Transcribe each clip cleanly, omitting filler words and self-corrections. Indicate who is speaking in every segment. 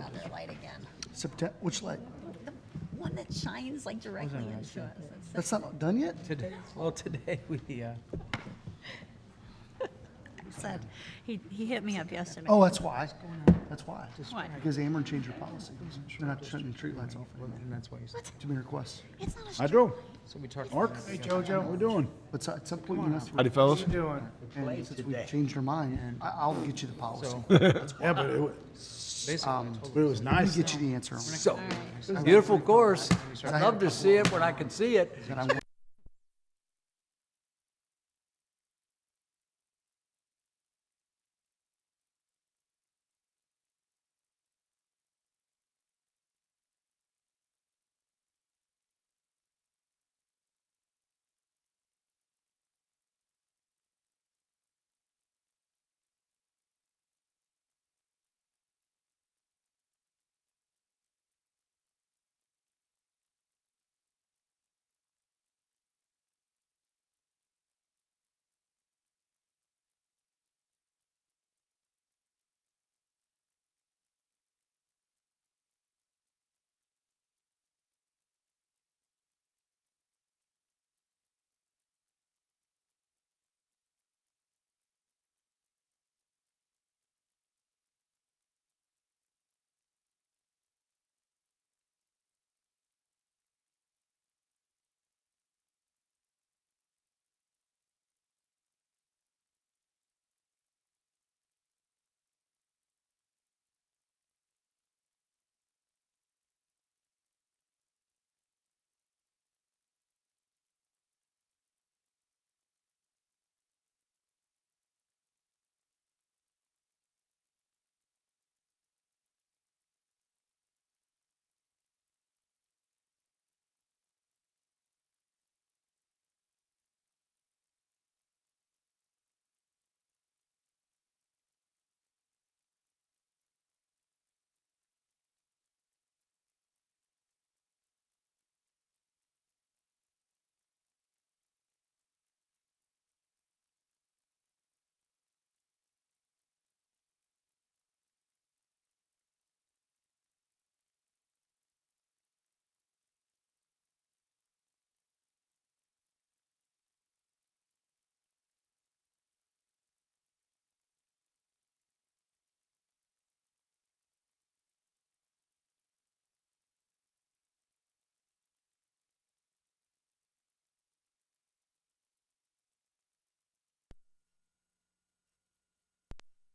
Speaker 1: road?
Speaker 2: Another light again.
Speaker 3: September, which light?
Speaker 2: The one that shines like directly into us.
Speaker 3: That's not done yet?
Speaker 1: Today, well, today we,
Speaker 2: Said, he hit me up yesterday.
Speaker 3: Oh, that's why. That's why.
Speaker 2: Why?
Speaker 3: Because Ameren changed their policy. They're not shutting the streetlights off anymore.
Speaker 1: and that's why you said.
Speaker 3: Too many requests.
Speaker 2: It's not a
Speaker 4: I
Speaker 2: street.
Speaker 4: do.
Speaker 1: So we talked.
Speaker 4: Mark?
Speaker 1: about
Speaker 4: Hey,
Speaker 1: that.
Speaker 4: Jojo. How we doing?
Speaker 3: But at some point, you have to.
Speaker 4: Howdy, fellas.
Speaker 5: doing?
Speaker 3: And since we've changed our mind, I'll get you the policy.
Speaker 4: Yeah, but it, but it was
Speaker 3: Let me
Speaker 4: nice.
Speaker 3: get you the answer on that.
Speaker 6: So, beautiful course. I'd love to see it when I can see it.
Speaker 3: That I want.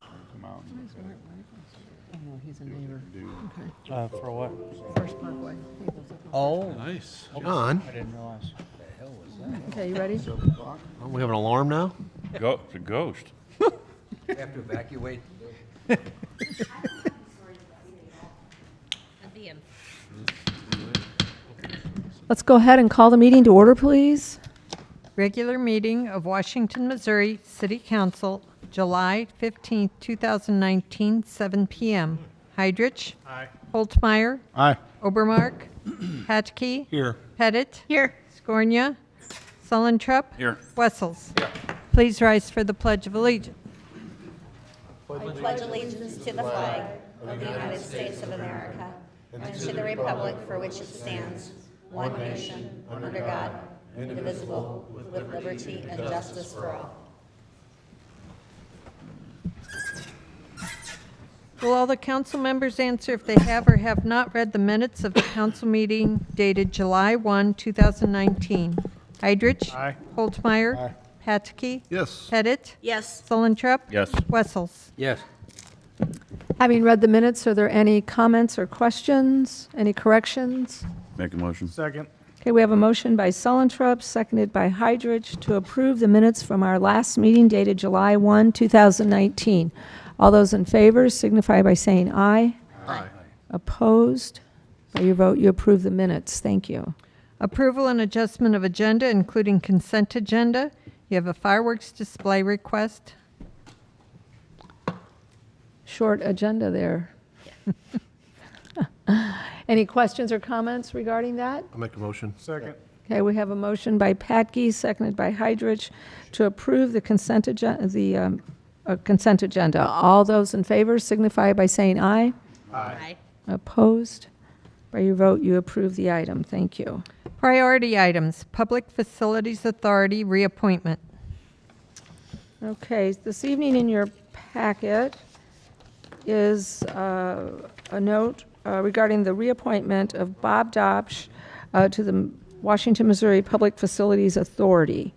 Speaker 4: Come out.
Speaker 5: No, he's a neighbor.
Speaker 1: For what?
Speaker 5: First Parkway.
Speaker 1: Oh,
Speaker 4: Nice.
Speaker 7: John,
Speaker 1: I didn't realize.
Speaker 5: Okay, you ready?
Speaker 7: don't we have an alarm now?
Speaker 4: Go, it's a ghost.
Speaker 6: We have to evacuate.
Speaker 2: At the end.
Speaker 5: Let's go ahead and call the meeting to order, please.
Speaker 8: Regular meeting of Washington, Missouri City Council, July 15, 2019, 7 p.m. Heidrich. Aye. Holtmeyer.
Speaker 4: Aye.
Speaker 8: Obermark. Hatke.
Speaker 4: Here.
Speaker 8: Pettit. Here. Scornia. Sullentrup.
Speaker 4: Here.
Speaker 8: Wessels. Please rise for the Pledge of Allegiance.
Speaker 2: I pledge allegiance to the flag of the United States of America and to the republic for which it stands, one nation, under God, indivisible, with liberty and justice for all.
Speaker 8: Will all the council members answer if they have or have not read the minutes of the council meeting dated July 1, 2019? Heidrich.
Speaker 4: Aye.
Speaker 8: Holtmeyer.
Speaker 4: Aye.
Speaker 8: Patke.
Speaker 4: Yes.
Speaker 8: Pettit.
Speaker 2: Yes.
Speaker 8: Sullentrup.
Speaker 4: Yes.
Speaker 8: Wessels.
Speaker 6: Yes.
Speaker 5: Having read the minutes, are there any comments or questions? Any corrections?
Speaker 4: Make a motion. Second.
Speaker 5: Okay, we have a motion by Sullentrup, seconded by Heidrich, to approve the minutes from our last meeting dated July 1, 2019. All those in favor signify by saying aye.
Speaker 4: Aye.
Speaker 5: Opposed? By your vote, you approve the minutes. Thank you.
Speaker 8: Approval and adjustment of agenda, including consent agenda. You have a fireworks display request.
Speaker 5: Short agenda there. Any questions or comments regarding that?
Speaker 7: I'll make a motion.
Speaker 4: Second.
Speaker 5: Okay, we have a motion by Patke, seconded by Heidrich, to approve the consent agenda, consent agenda. All those in favor signify by saying aye.
Speaker 2: Aye.
Speaker 5: Opposed? By your vote, you approve the item. Thank you.
Speaker 8: Priority items, Public Facilities Authority reappointment.
Speaker 5: Okay, this evening in your packet is a note regarding the reappointment of Bob Dobsch to the Washington, Missouri Public Facilities Authority.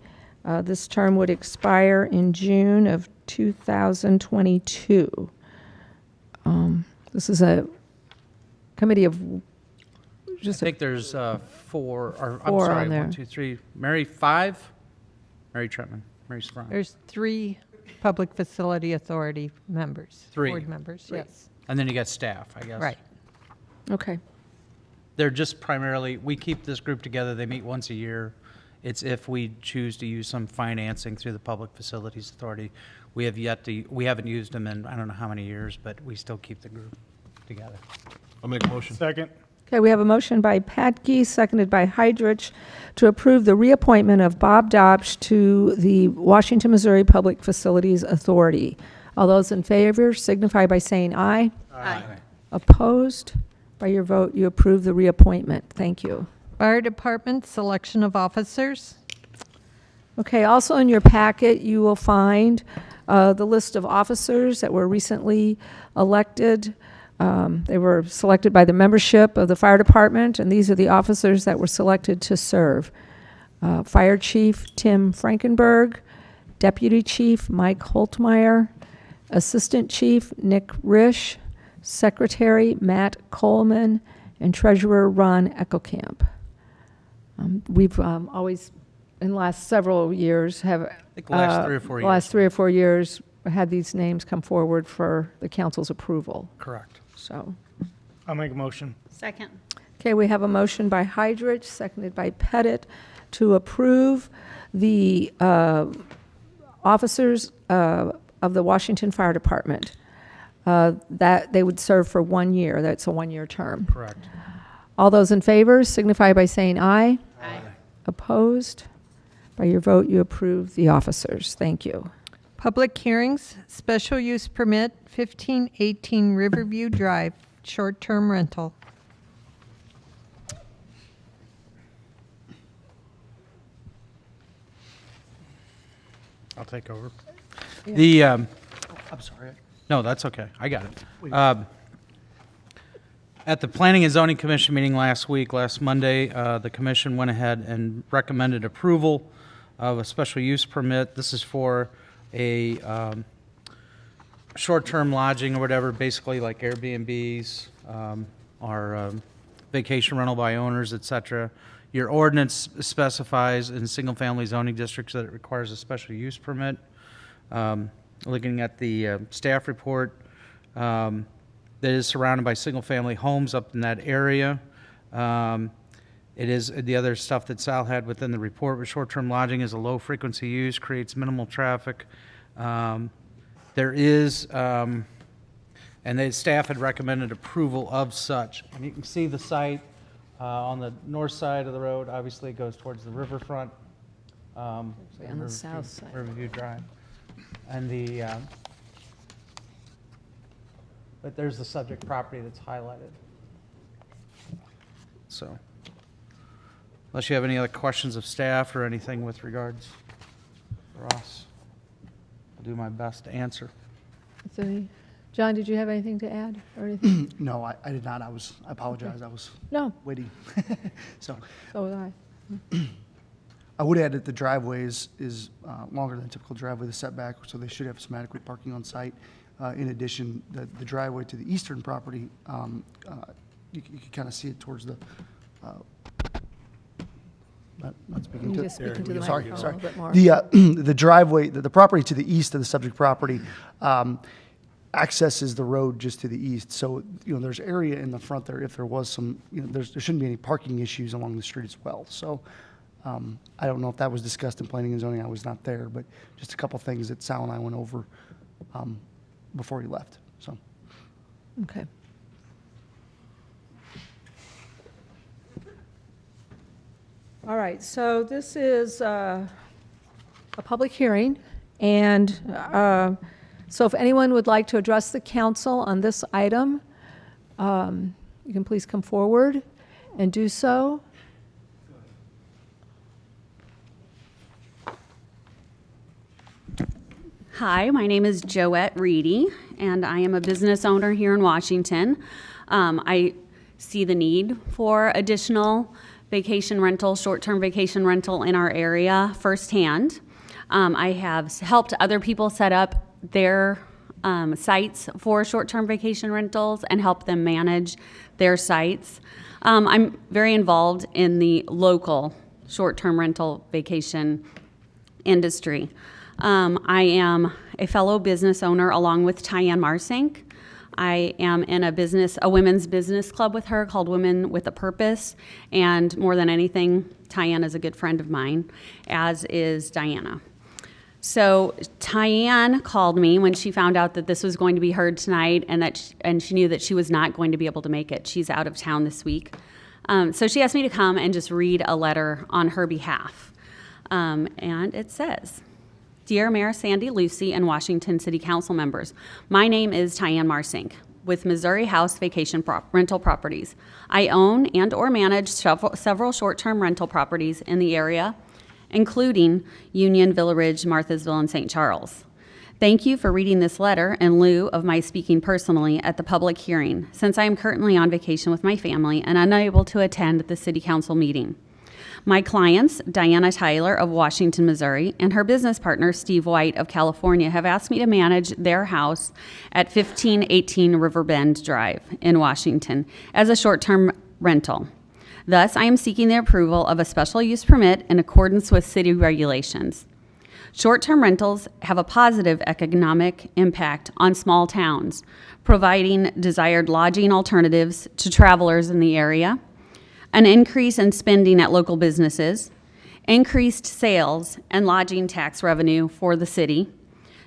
Speaker 5: This term would expire in June of 2022. This is a committee of
Speaker 1: I
Speaker 5: just
Speaker 1: think there's four, or I'm
Speaker 5: Four
Speaker 1: sorry,
Speaker 5: on there.
Speaker 1: 1, 2, 3. Mary, 5? Mary Trentman, Mary Sprung.
Speaker 8: There's 3 Public Facility Authority members.
Speaker 1: 3.
Speaker 8: Board members, yes.
Speaker 1: And then you got staff, I guess.
Speaker 8: Right.
Speaker 5: okay.
Speaker 1: They're just primarily, we keep this group together, they meet once a year. It's if we choose to use some financing through the Public Facilities Authority. We haven't used them in, I don't know how many years, but we still keep the group together.
Speaker 7: I'll make a motion.
Speaker 4: Second.
Speaker 5: Okay, we have a motion by Patke, seconded by Heidrich, to approve the reappointment of Bob Dobsch to the Washington, Missouri Public Facilities Authority. All those in favor signify by saying aye.
Speaker 2: Aye.
Speaker 5: Opposed? By your vote, you approve the reappointment. Thank you.
Speaker 8: Fire Department selection of officers.
Speaker 5: Okay, also in your packet, you will find the list of officers that were recently elected. They were selected by the membership of the fire department, and these are the officers that were selected to serve. Fire Chief Tim Frankenberg, Deputy Chief Mike Holtmeyer, Assistant Chief Nick Risch, Secretary Matt Coleman, and Treasurer Ron Eckelkamp. We've always, in the last several years, have...
Speaker 1: I think the last 3 or 4 years.
Speaker 5: The last 3 or 4 years, had these names come forward for the council's approval,
Speaker 1: Correct.
Speaker 5: so...
Speaker 4: I'll make a motion.
Speaker 2: Second.
Speaker 5: Okay, we have a motion by Heidrich, seconded by Pettit, to approve the officers of the Washington Fire Department, that they would serve for 1 year. That's a 1-year term.
Speaker 1: Correct.
Speaker 5: All those in favor signify by saying aye.
Speaker 2: Aye.
Speaker 5: Opposed? By your vote, you approve the officers. Thank you.
Speaker 8: Public hearings, special use permit, 1518 Riverview Drive, short-term rental.
Speaker 1: I'll take over.
Speaker 5: Yeah.
Speaker 1: The,
Speaker 3: I'm sorry.
Speaker 1: no, that's okay. I got it. At the Planning and Zoning Commission meeting last Monday, the commission went ahead and recommended approval of a special use permit. This is for a short-term lodging or whatever, basically like Airbnbs, or vacation rental by owners, et cetera. Your ordinance specifies in single-family zoning districts that it requires a special use permit. Looking at the staff report, that is surrounded by single-family homes up in that area. It is the other stuff that Sal had within the report with short-term lodging is a low-frequency use, creates minimal traffic. There is, and the staff had recommended approval of such. And you can see the site on the north side of the road. Obviously, it goes towards the riverfront.
Speaker 5: On the south side.
Speaker 1: Riverview Drive. And the, but there's the subject property that's highlighted. So, unless you have any other questions of staff or anything with regards for us, I'll do my best to answer.
Speaker 5: John, did you have anything to add or anything?
Speaker 3: No, I did not. I apologize. I was
Speaker 5: No,
Speaker 3: waiting. So
Speaker 5: so was I.
Speaker 3: I would add that the driveway is longer than typical driveway, the setback, so they should have some adequate parking on site. In addition, the driveway to the eastern property, you can kind of see it towards the, not speaking
Speaker 5: You
Speaker 3: to.
Speaker 5: just speaking to the
Speaker 3: Sorry,
Speaker 5: microphone a
Speaker 3: sorry.
Speaker 5: little bit more.
Speaker 3: The driveway, the property to the east of the subject property accesses the road just to the east. So, there's area in the front there if there was some, there shouldn't be any parking issues along the street as well. So I don't know if that was discussed in planning and zoning. I was not there, but just a couple things that Sal and I went over before he left. So
Speaker 5: Okay. All right, so this is a public hearing, and so if anyone would like to address the council on this item, You can please come forward and do so.
Speaker 9: Hi, my name is Joette Reedy, and I am a business owner here in Washington. I see the need for additional vacation rental, short-term vacation rental in our area firsthand. I have helped other people set up their sites for short-term vacation rentals and help them manage their sites. I'm very involved in the local short-term rental vacation industry. I am a fellow business owner along with Tyann Marsink. I am in a women's business club with her called Women with a Purpose, and more than anything, Tyann is a good friend of mine, as is Diana. So Tyann called me when she found out that this was going to be heard tonight, and she knew that she was not going to be able to make it. She's out of town this week. So she asked me to come and just read a letter on her behalf. And it says, "Dear Mayor Sandy Lucy and Washington City Council members, my name is Tyann Marsink with Missouri House Vacation Rental Properties. I own and or manage several short-term rental properties in the area, including Union, Villa Ridge, Marthasville, and St. Charles. Thank you for reading this letter in lieu of my speaking personally at the public hearing, since I am currently on vacation with my family and unable to attend the City Council meeting. My clients, Diana Tyler of Washington, Missouri, and her business partner, Steve White of California, have asked me to manage their house at 1518 Riverbend Drive in Washington as a short-term rental. Thus, I am seeking the approval of a special use permit in accordance with city regulations. Short-term rentals have a positive economic impact on small towns, providing desired lodging alternatives to travelers in the area, an increase in spending at local businesses, increased sales and lodging tax revenue for the city,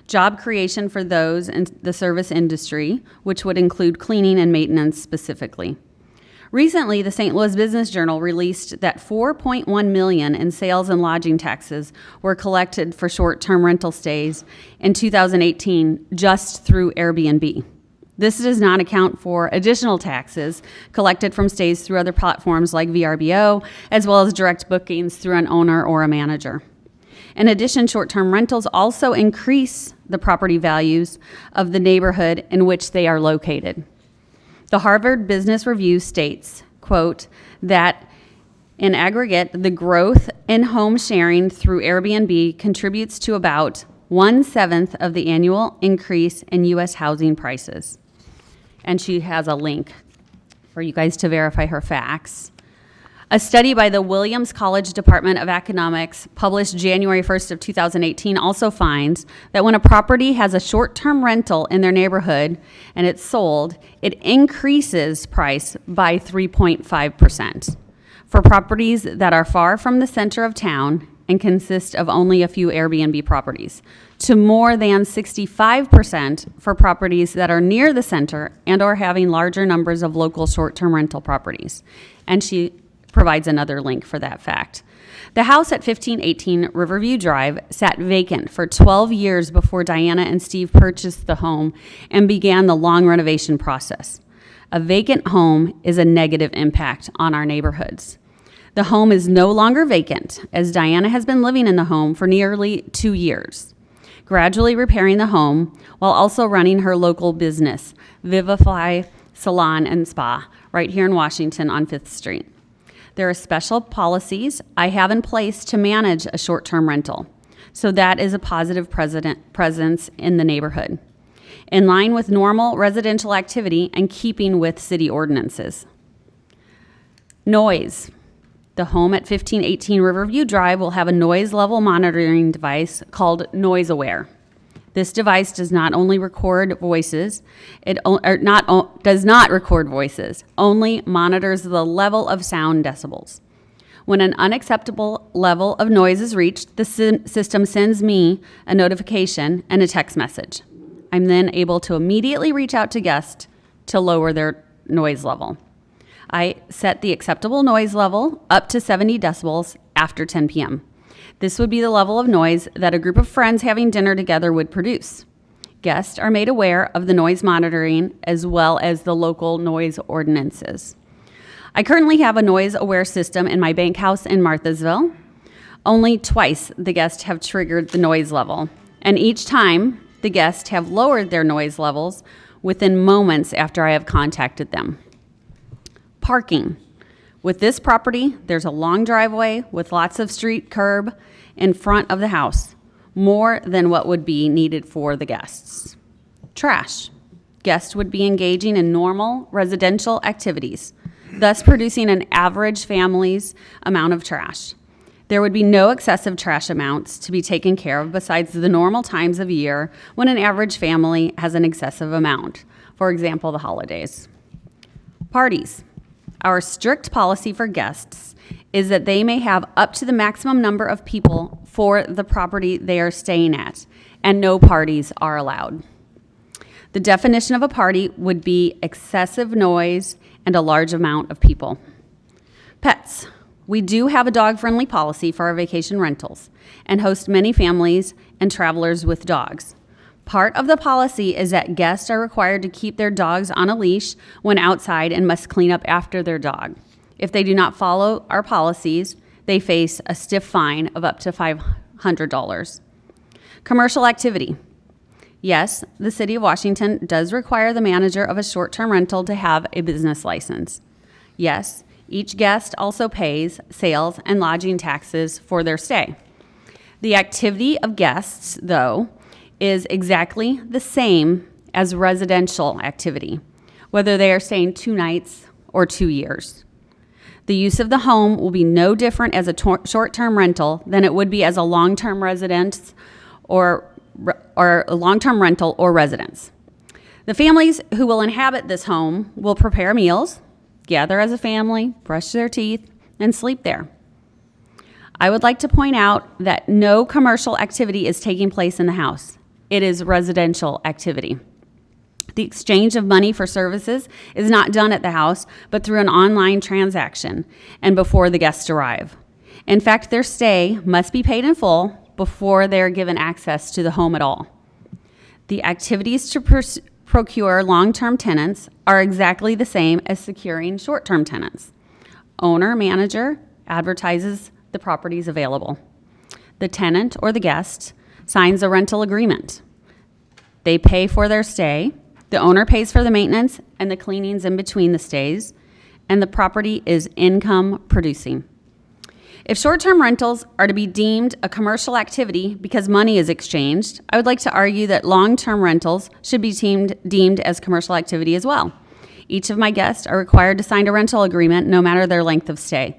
Speaker 9: job creation for those in the service industry, which would include cleaning and maintenance specifically. Recently, the St. Louis Business Journal released that $4.1 million in sales and lodging taxes were collected for short-term rental stays in 2018 just through Airbnb. This does not account for additional taxes collected from stays through other platforms like VRBO, as well as direct bookings through an owner or a manager. In addition, short-term rentals also increase the property values of the neighborhood in which they are located. The Harvard Business Review states, quote, that in aggregate, the growth in home sharing through Airbnb contributes to about 1/7 of the annual increase in U.S. housing prices. And she has a link for you guys to verify her facts. A study by the Williams College Department of Economics published January 1st of 2018 also finds that when a property has a short-term rental in their neighborhood and it's sold, it increases price by 3.5%. For properties that are far from the center of town and consist of only a few Airbnb properties, to more than 65% for properties that are near the center and or having larger numbers of local short-term rental properties. And she provides another link for that fact. The house at 1518 Riverview Drive sat vacant for 12 years before Diana and Steve purchased the home and began the long renovation process. A vacant home is a negative impact on our neighborhoods. The home is no longer vacant, as Diana has been living in the home for nearly 2 years, gradually repairing the home while also running her local business, Vivify Salon and Spa, right here in Washington on 5th Street. There are special policies I have in place to manage a short-term rental, so that is a positive presence in the neighborhood, in line with normal residential activity and keeping with city ordinances. Noise. The home at 1518 Riverview Drive will have a noise level monitoring device called Noise Aware. This device does not only record voices, does not record voices, only monitors the level of sound decibels. When an unacceptable level of noise is reached, the system sends me a notification and a text message. I'm then able to immediately reach out to guests to lower their noise level. I set the acceptable noise level up to 70 decibels after 10 p.m. This would be the level of noise that a group of friends having dinner together would produce. Guests are made aware of the noise monitoring as well as the local noise ordinances. I currently have a noise-aware system in my bank house in Marthasville. Only twice the guests have triggered the noise level, and each time the guests have lowered their noise levels within moments after I have contacted them. Parking. With this property, there's a long driveway with lots of street curb in front of the house, more than what would be needed for the guests. Trash. Guests would be engaging in normal residential activities, thus producing an average family's amount of trash. There would be no excessive trash amounts to be taken care of besides the normal times of year when an average family has an excessive amount, for example, the holidays. Parties. Our strict policy for guests is that they may have up to the maximum number of people for the property they are staying at, and no parties are allowed. The definition of a party would be excessive noise and a large amount of people. Pets. We do have a dog-friendly policy for our vacation rentals and host many families and travelers with dogs. Part of the policy is that guests are required to keep their dogs on a leash when outside and must clean up after their dog. If they do not follow our policies, they face a stiff fine of up to $500. Commercial activity. Yes, the City of Washington does require the manager of a short-term rental to have a business license. Yes, each guest also pays sales and lodging taxes for their stay. The activity of guests, though, is exactly the same as residential activity, whether they are staying 2 nights or 2 years. The use of the home will be no different as a short-term rental than it would be as a long-term residence or a long-term rental or residence. The families who will inhabit this home will prepare meals, gather as a family, brush their teeth, and sleep there. I would like to point out that no commercial activity is taking place in the house. It is residential activity. The exchange of money for services is not done at the house, but through an online transaction and before the guests arrive. In fact, their stay must be paid in full before they are given access to the home at all. The activities to procure long-term tenants are exactly the same as securing short-term tenants. Owner-manager advertises the properties available. The tenant or the guest signs a rental agreement. They pay for their stay, the owner pays for the maintenance and the cleanings in between the stays, and the property is income producing. If short-term rentals are to be deemed a commercial activity because money is exchanged, I would like to argue that long-term rentals should be deemed as commercial activity as well. Each of my guests are required to sign a rental agreement no matter their length of stay.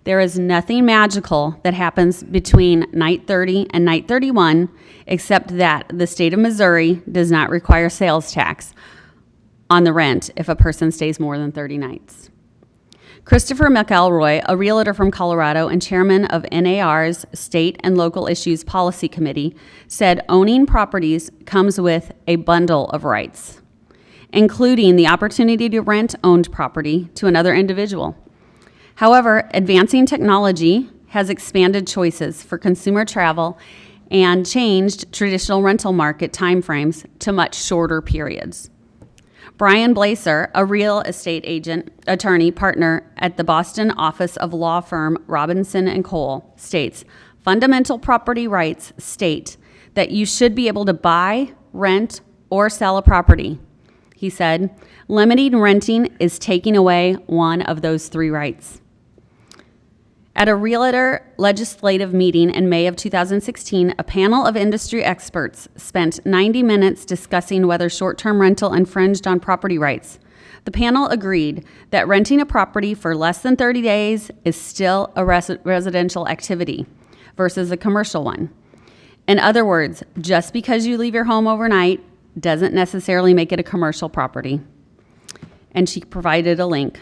Speaker 9: There is nothing magical that happens between night 30 and night 31, except that the state of Missouri does not require sales tax on the rent if a person stays more than 30 nights. Christopher McElroy, a realtor from Colorado and chairman of NAR's State and Local Issues Policy Committee, said owning properties comes with a bundle of rights, including the opportunity to rent owned property to another individual. However, advancing technology has expanded choices for consumer travel and changed traditional rental market timeframes to much shorter periods. Brian Blaser, a real estate attorney partner at the Boston office of law firm Robinson & Cole, states, fundamental property rights state that you should be able to buy, rent, or sell a property. He said, limiting renting is taking away one of those 3 rights. At a realtor legislative meeting in May of 2016, a panel of industry experts spent 90 minutes discussing whether short-term rental infringed on property rights. The panel agreed that renting a property for less than 30 days is still a residential activity versus a commercial one. In other words, just because you leave your home overnight doesn't necessarily make it a commercial property. And she provided a link.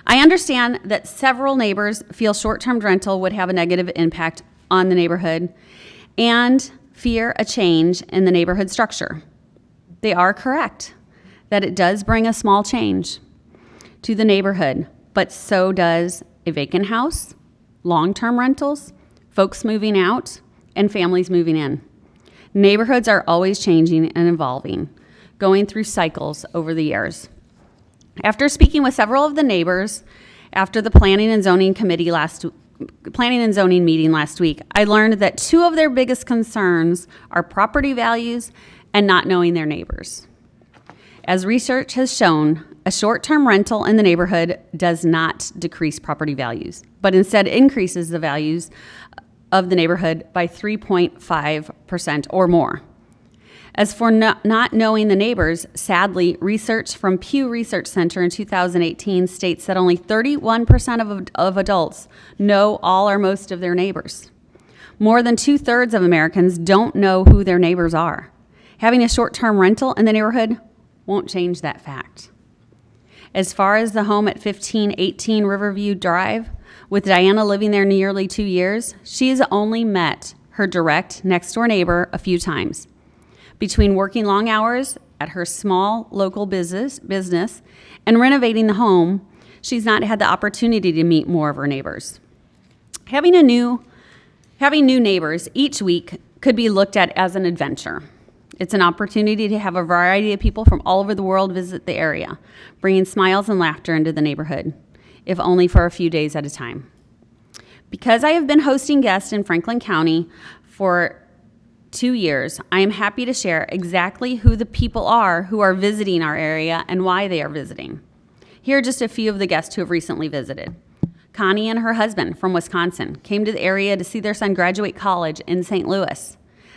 Speaker 9: I understand that several neighbors feel short-term rental would have a negative impact on the neighborhood and fear a change in the neighborhood structure. They are correct that it does bring a small change to the neighborhood, but so does a vacant house, long-term rentals, folks moving out, and families moving in. Neighborhoods are always changing and evolving, going through cycles over the years. After speaking with several of the neighbors after the Planning and Zoning meeting last week, I learned that two of their biggest concerns are property values and not knowing their neighbors. As research has shown, a short-term rental in the neighborhood does not decrease property values, but instead increases the values of the neighborhood by 3.5% or more. As for not knowing the neighbors, sadly, research from Pew Research Center in 2018 states that only 31% of adults know all or most of their neighbors. More than 2/3 of Americans don't know who their neighbors are. Having a short-term rental in the neighborhood won't change that fact. As far as the home at 1518 Riverview Drive, with Diana living there nearly 2 years, she has only met her direct next-door neighbor a few times. Between working long hours at her small local business and renovating the home, she's not had the opportunity to meet more of her neighbors. Having new neighbors each week could be looked at as an adventure. It's an opportunity to have a variety of people from all over the world visit the area, bringing smiles and laughter into the neighborhood, if only for a few days at a time. Because I have been hosting guests in Franklin County for 2 years, I am happy to share exactly who the people are who are visiting our area and why they are visiting. Here are just a few of the guests who have recently visited. Connie and her husband from Wisconsin came to the area to see their son graduate college in St. Louis.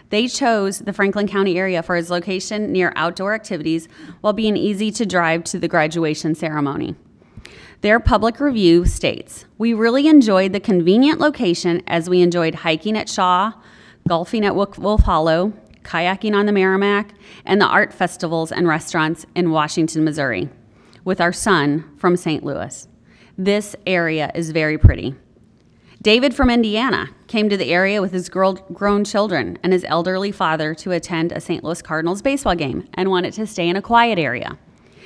Speaker 9: They chose the Franklin County area for its location near outdoor activities while being easy to drive to the graduation ceremony. Their public review states, "We really enjoyed the convenient location as we enjoyed hiking at Shaw, golfing at Wolf Hollow, kayaking on the Merrimack, and the art festivals and restaurants in Washington, Missouri, with our son from St. Louis. This area is very pretty." David from Indiana came to the area with his grown children and his elderly father to attend a St. Louis Cardinals baseball game and wanted to stay in a quiet area.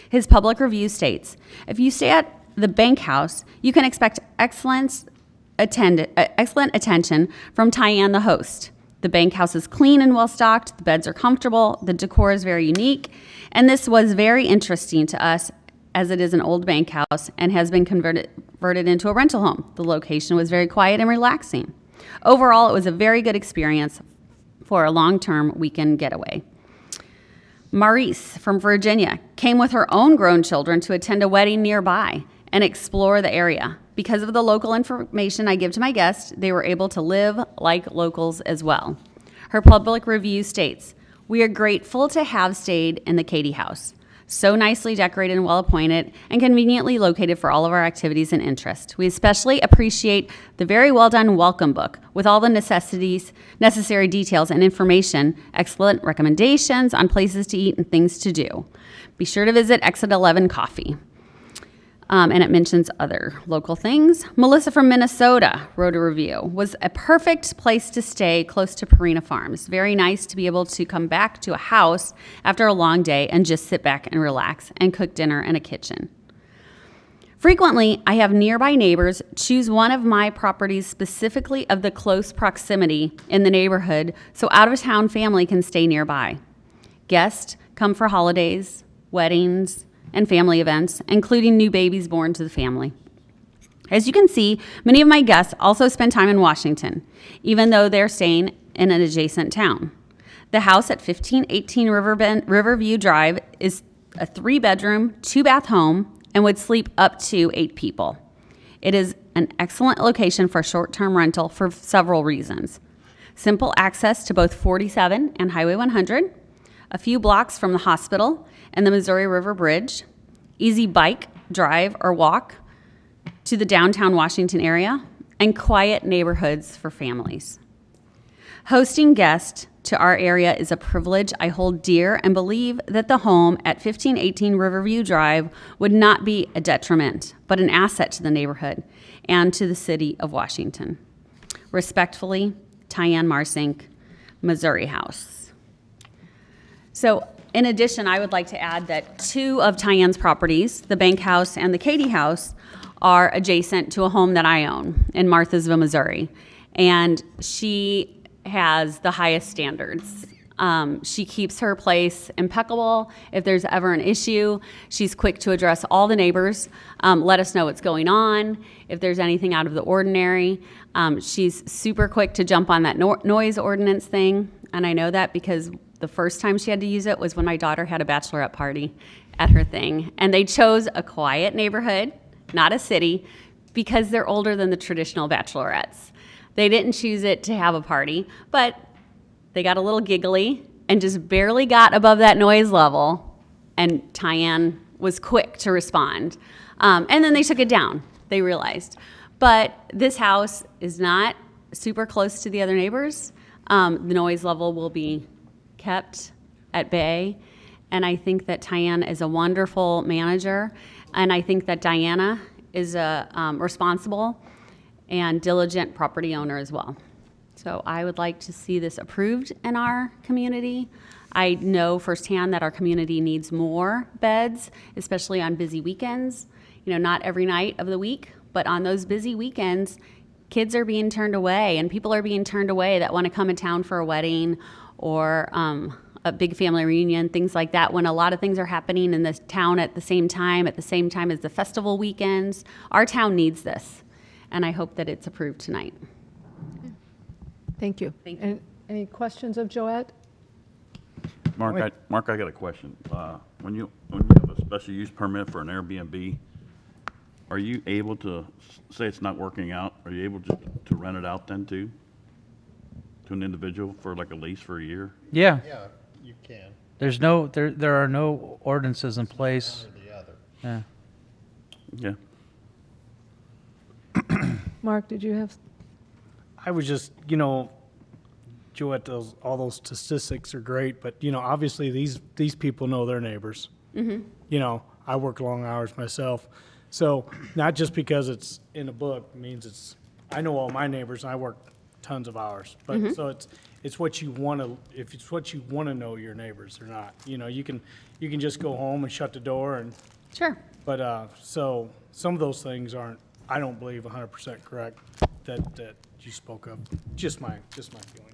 Speaker 9: His public review states, "If you stay at the Bank House, you can expect excellent attention from Tyann, the host. The Bank House is clean and well-stocked, the beds are comfortable, the decor is very unique, and this was very interesting to us as it is an old bank house and has been converted into a rental home. The location was very quiet and relaxing. Overall, it was a very good experience for a long-term weekend getaway." Maurice from Virginia came with her own grown children to attend a wedding nearby and explore the area. Because of the local information I give to my guests, they were able to live like locals as well. Her public review states, "We are grateful to have stayed in the Katie House. So nicely decorated and well appointed and conveniently located for all of our activities and interests. We especially appreciate the very well done welcome book with all the necessary details and information, excellent recommendations on places to eat and things to do. Be sure to visit Exit 11 Coffee." And it mentions other local things. Melissa from Minnesota wrote a review. "Was a perfect place to stay close to Purina Farms. Very nice to be able to come back to a house after a long day and just sit back and relax and cook dinner in a kitchen. Frequently, I have nearby neighbors choose one of my properties specifically of the close proximity in the neighborhood so out-of-town family can stay nearby. Guests come for holidays, weddings, and family events, including new babies born to the family. As you can see, many of my guests also spend time in Washington, even though they're staying in an adjacent town. The house at 1518 Riverview Drive is a 3-bedroom, 2-bath home and would sleep up to 8 people. It is an excellent location for short-term rental for several reasons. Simple access to both 47 and Highway 100, a few blocks from the hospital and the Missouri River Bridge, easy bike, drive, or walk to the downtown Washington area, and quiet neighborhoods for families. Hosting guests to our area is a privilege I hold dear and believe that the home at 1518 Riverview Drive would not be a detriment, but an asset to the neighborhood and to the city of Washington. Respectfully, Tyann Marsink, Missouri House. So, in addition, I would like to add that 2 of Tyann's properties, the Bank House and the Katie House, are adjacent to a home that I own in Marthasville, Missouri. And she has the highest standards She keeps her place impeccable. If there's ever an issue, she's quick to address all the neighbors, let us know what's going on, if there's anything out of the ordinary. She's super quick to jump on that noise ordinance thing, and I know that because the first time she had to use it was when my daughter had a bachelorette party at her thing, and they chose a quiet neighborhood, not a city, because they're older than the traditional bachelorettes. They didn't choose it to have a party, but they got a little giggly and just barely got above that noise level, and Tyann was quick to respond. And then they took it down, they realized. But this house is not super close to the other neighbors. The noise level will be kept at bay, and I think that Tyann is a wonderful manager, and I think that Diana is a responsible and diligent property owner as well. So I would like to see this approved in our community. I know firsthand that our community needs more beds, especially on busy weekends. You know, not every night of the week, but on those busy weekends, kids are being turned away and people are being turned away that want to come in town for a wedding or a big family reunion, things like that, when a lot of things are happening in this town at the same time as the festival weekends. Our town needs this, and I hope that it's approved tonight.
Speaker 5: Thank you.
Speaker 9: Thank you.
Speaker 5: Any questions of Joette?
Speaker 4: Mark, I got a question. When you have a special use permit for an Airbnb, are you able to, say it's not working out, are you able to rent it out then too? To an individual for like a lease for a year?
Speaker 1: Yeah,
Speaker 10: Yeah, you can,
Speaker 1: there's no, there are no ordinances in place.
Speaker 10: or the other.
Speaker 1: Yeah.
Speaker 4: Yeah.
Speaker 5: Mark, did you have?
Speaker 11: I was just, Joette, all those statistics are great, but, obviously these people know their neighbors. Mm-hmm. I work long hours myself. So not just because it's in a book means I know all my neighbors and I work tons of hours. But so it's what you want to, if it's what you want to know your neighbors or not. You can just go home and shut the door and,
Speaker 9: Sure.
Speaker 11: but, so some of those things aren't, I don't believe 100% correct that you spoke of. Just my feeling.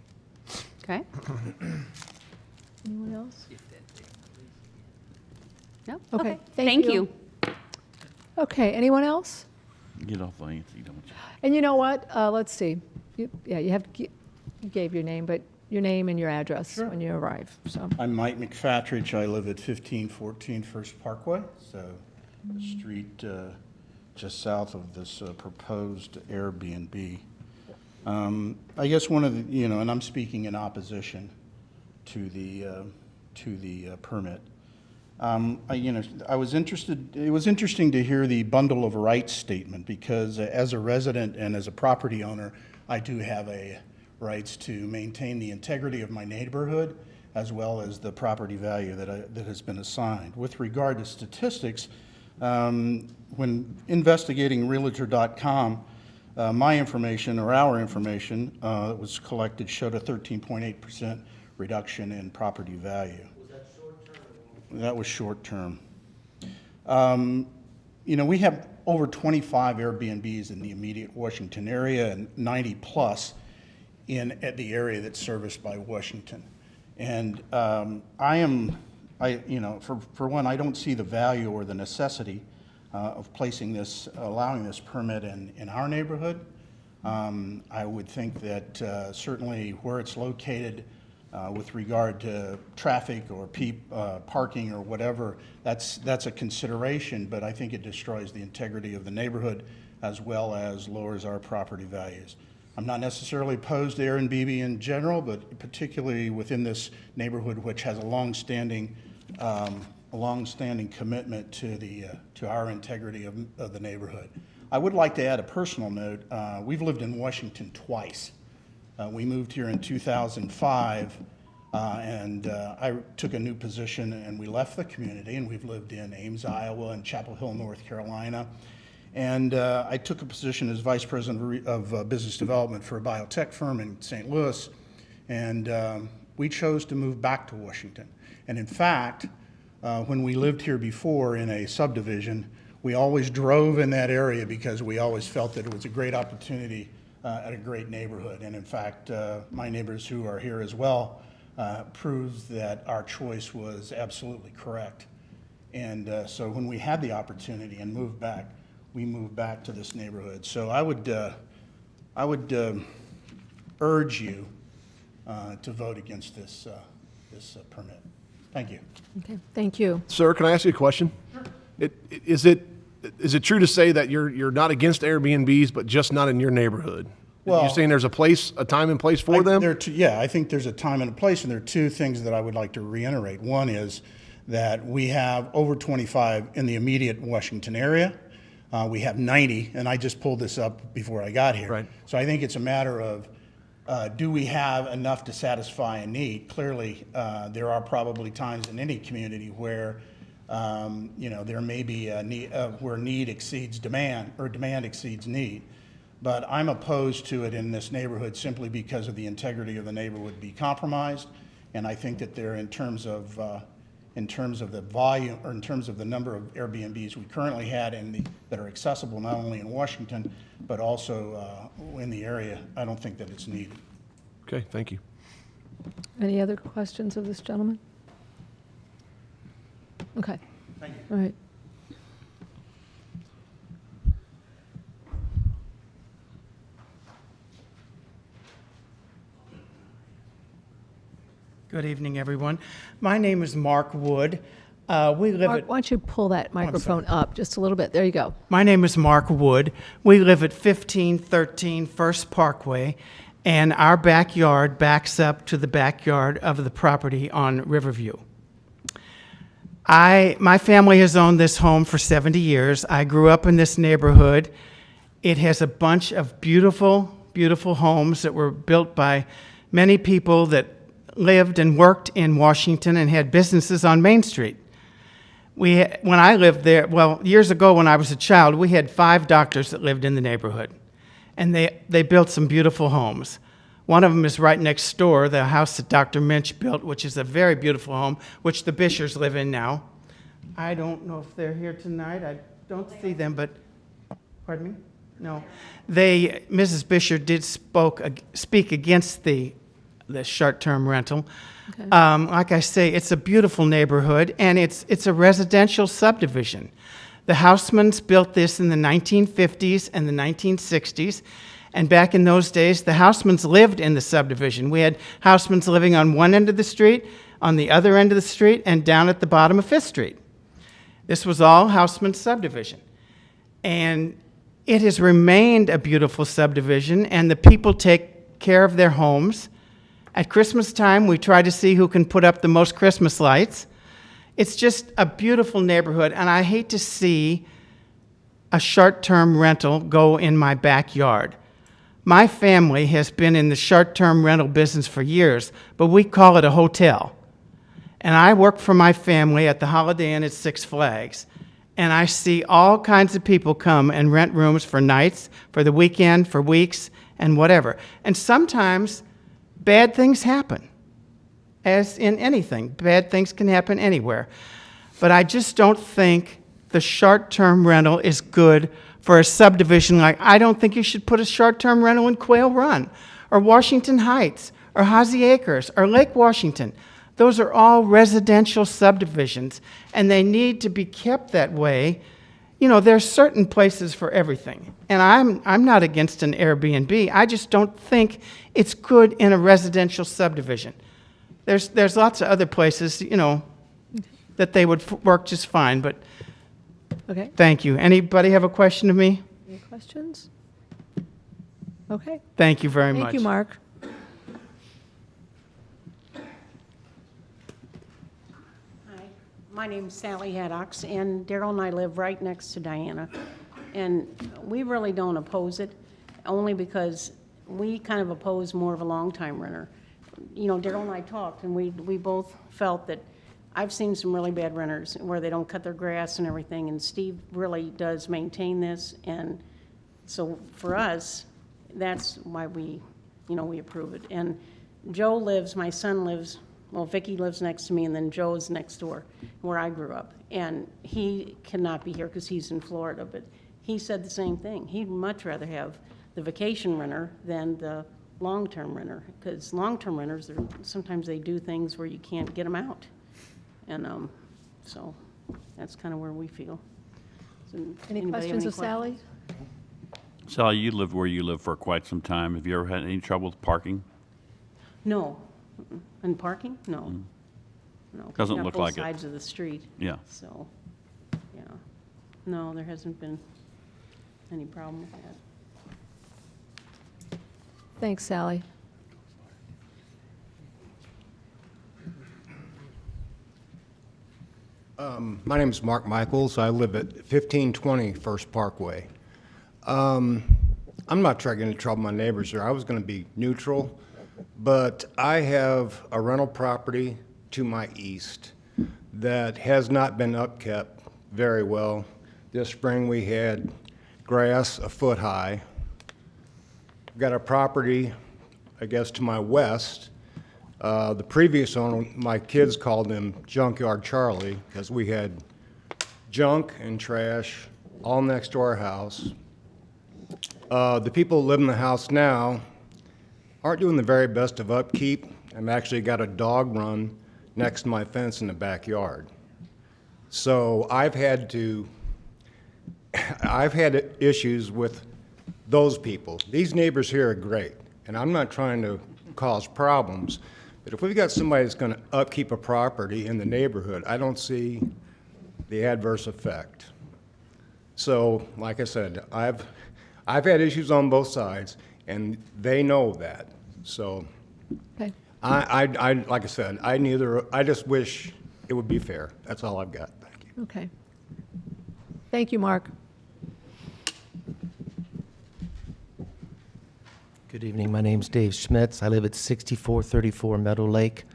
Speaker 9: Okay.
Speaker 5: Anyone else?
Speaker 9: No?
Speaker 5: Okay,
Speaker 9: Thank you.
Speaker 5: Okay, anyone else?
Speaker 4: Get off Lansing, don't you?
Speaker 5: And you know what? Let's see. You gave your name, but your name and your address when you arrive, so.
Speaker 10: I'm Mike McFatridge. I live at 1514 First Parkway, so the street just south of this proposed Airbnb. I guess one of the, and I'm speaking in opposition to the permit. I was interested, it was interesting to hear the bundle of rights statement because as a resident and as a property owner, I do have a rights to maintain the integrity of my neighborhood as well as the property value that has been assigned. With regard to statistics, when investigating Realtor.com, my information or our information that was collected showed a 13.8% reduction in property value. That was short term. We have over 25 Airbnbs in the immediate Washington area and 90 plus at the area that's serviced by Washington. And for one, I don't see the value or the necessity of allowing this permit in our neighborhood. I would think that certainly where it's located, with regard to traffic or parking or whatever, that's a consideration, but I think it destroys the integrity of the neighborhood as well as lowers our property values. I'm not necessarily opposed to Airbnb in general, but particularly within this neighborhood, which has a long-standing commitment to our integrity of the neighborhood. I would like to add a personal note. We've lived in Washington twice. We moved here in 2005, and I took a new position, and we left the community, and we've lived in Ames, Iowa, and Chapel Hill, North Carolina. And I took a position as vice president of business development for a biotech firm in St. Louis, and we chose to move back to Washington. And in fact, when we lived here before in a subdivision, we always drove in that area because we always felt that it was a great opportunity at a great neighborhood. And in fact, my neighbors who are here as well proves that our choice was absolutely correct. And so when we had the opportunity and moved back, we moved back to this neighborhood. So I would urge you to vote against this permit. Thank you.
Speaker 5: Okay, thank you.
Speaker 7: Sir, can I ask you a question? Is it true to say that you're not against Airbnbs, but just not in your neighborhood?
Speaker 10: Well,
Speaker 7: You're saying there's a time and place for them?
Speaker 10: Yeah, I think there's a time and a place, and there are two things that I would like to reiterate. One is that we have over 25 in the immediate Washington area. We have 90, and I just pulled this up before I got here.
Speaker 7: Right.
Speaker 10: So I think it's a matter of, do we have enough to satisfy a need? Clearly, there are probably times in any community where, there may be a need, where need exceeds demand or demand exceeds need. But I'm opposed to it in this neighborhood simply because of the integrity of the neighborhood would be compromised. And I think that there, in terms of the volume, or in terms of the number of Airbnbs we currently had that are accessible not only in Washington, but also in the area, I don't think that it's needed.
Speaker 7: Okay, thank you.
Speaker 5: Any other questions of this gentleman? Okay.
Speaker 10: Thank you.
Speaker 5: All right.
Speaker 12: Good evening, everyone. My name is Mark Wood. We live
Speaker 5: Mark,
Speaker 12: at.
Speaker 5: why don't you pull that microphone up just a little bit? There you go.
Speaker 12: My name is Mark Wood. We live at 1513 First Parkway, and our backyard backs up to the backyard of the property on Riverview. My family has owned this home for 70 years. I grew up in this neighborhood. It has a bunch of beautiful, beautiful homes that were built by many people that lived and worked in Washington and had businesses on Main Street. When I lived there, well, years ago when I was a child, we had 5 doctors that lived in the neighborhood, and they built some beautiful homes. One of them is right next door, the house that Dr. Minch built, which is a very beautiful home, which the Bishers live in now. I don't know if they're here tonight. I don't see them, but, pardon me? No. Mrs. Bisher did speak against the short-term rental.
Speaker 5: Okay.
Speaker 12: Like I say, it's a beautiful neighborhood, and it's a residential subdivision. The Housemans built this in the 1950s and the 1960s, and back in those days, the Housemans lived in the subdivision. We had Housemans living on one end of the street, on the other end of the street, and down at the bottom of Fifth Street. This was all Houseman subdivision. And it has remained a beautiful subdivision, and the people take care of their homes. At Christmas time, we try to see who can put up the most Christmas lights. It's just a beautiful neighborhood, and I hate to see a short-term rental go in my backyard. My family has been in the short-term rental business for years, but we call it a hotel. And I work for my family at the Holiday Inn at Six Flags, and I see all kinds of people come and rent rooms for nights, for the weekend, for weeks, and whatever. And sometimes bad things happen. As in anything, bad things can happen anywhere. But I just don't think the short-term rental is good for a subdivision. Like, I don't think you should put a short-term rental in Quail Run, or Washington Heights, or Hazy Acres, or Lake Washington. Those are all residential subdivisions, and they need to be kept that way. You know, there's certain places for everything. And I'm not against an Airbnb. I just don't think it's good in a residential subdivision. There's lots of other places, you know, that they would work just fine, but
Speaker 5: Okay.
Speaker 12: thank you. Anybody have a question of me?
Speaker 5: Any questions? Okay.
Speaker 12: Thank you very much.
Speaker 5: Thank you, Mark.
Speaker 13: Hi, my name's Sally Haddox, and Daryl and I live right next to Diana. And we really don't oppose it, only because we kind of oppose more of a long-time renter. You know, Daryl and I talked, and we both felt that I've seen some really bad renters where they don't cut their grass and everything, and Steve really does maintain this. And so for us, that's why we approve it. And Joe lives, my son lives, well, Vicky lives next to me, and then Joe's next door, where I grew up. And he cannot be here because he's in Florida, but he said the same thing. He'd much rather have the vacation renter than the long-term renter, because long-term renters, sometimes they do things where you can't get them out. And so that's kind of where we feel. So
Speaker 5: Any
Speaker 13: anybody have
Speaker 5: questions of
Speaker 13: questions?
Speaker 5: Sally?
Speaker 4: Sally, you lived where you live for quite some time. Have you ever had any trouble with parking?
Speaker 13: No. And parking? No. No. we
Speaker 4: Doesn't
Speaker 13: got
Speaker 4: look
Speaker 13: both
Speaker 4: like it.
Speaker 13: sides of the street.
Speaker 4: Yeah.
Speaker 13: So, yeah. No, there hasn't been any problem with that.
Speaker 5: Thanks, Sally.
Speaker 14: My name is Mark Michaels. I live at 1520 First Parkway. I'm not trying to get into trouble with my neighbors here. I was going to be neutral, but I have a rental property to my east that has not been upkept very well. This spring we had grass a foot high. We've got a property, I guess, to my west. The previous owner, my kids called him Junkyard Charlie because we had junk and trash all next to our house. The people who live in the house now aren't doing the very best of upkeep. I've actually got a dog run next to my fence in the backyard. So I've had issues with those people. These neighbors here are great, and I'm not trying to cause problems, but if we've got somebody that's going to upkeep a property in the neighborhood, I don't see the adverse effect. So, like I said, I've had issues on both sides, and they know that. So,
Speaker 5: Okay.
Speaker 14: like I said, I just wish it would be fair. That's all I've got. Thank you.
Speaker 5: Okay. Thank you, Mark.
Speaker 15: Good evening. My name's Dave Schmitz. I live at 6434 Meadow Lake.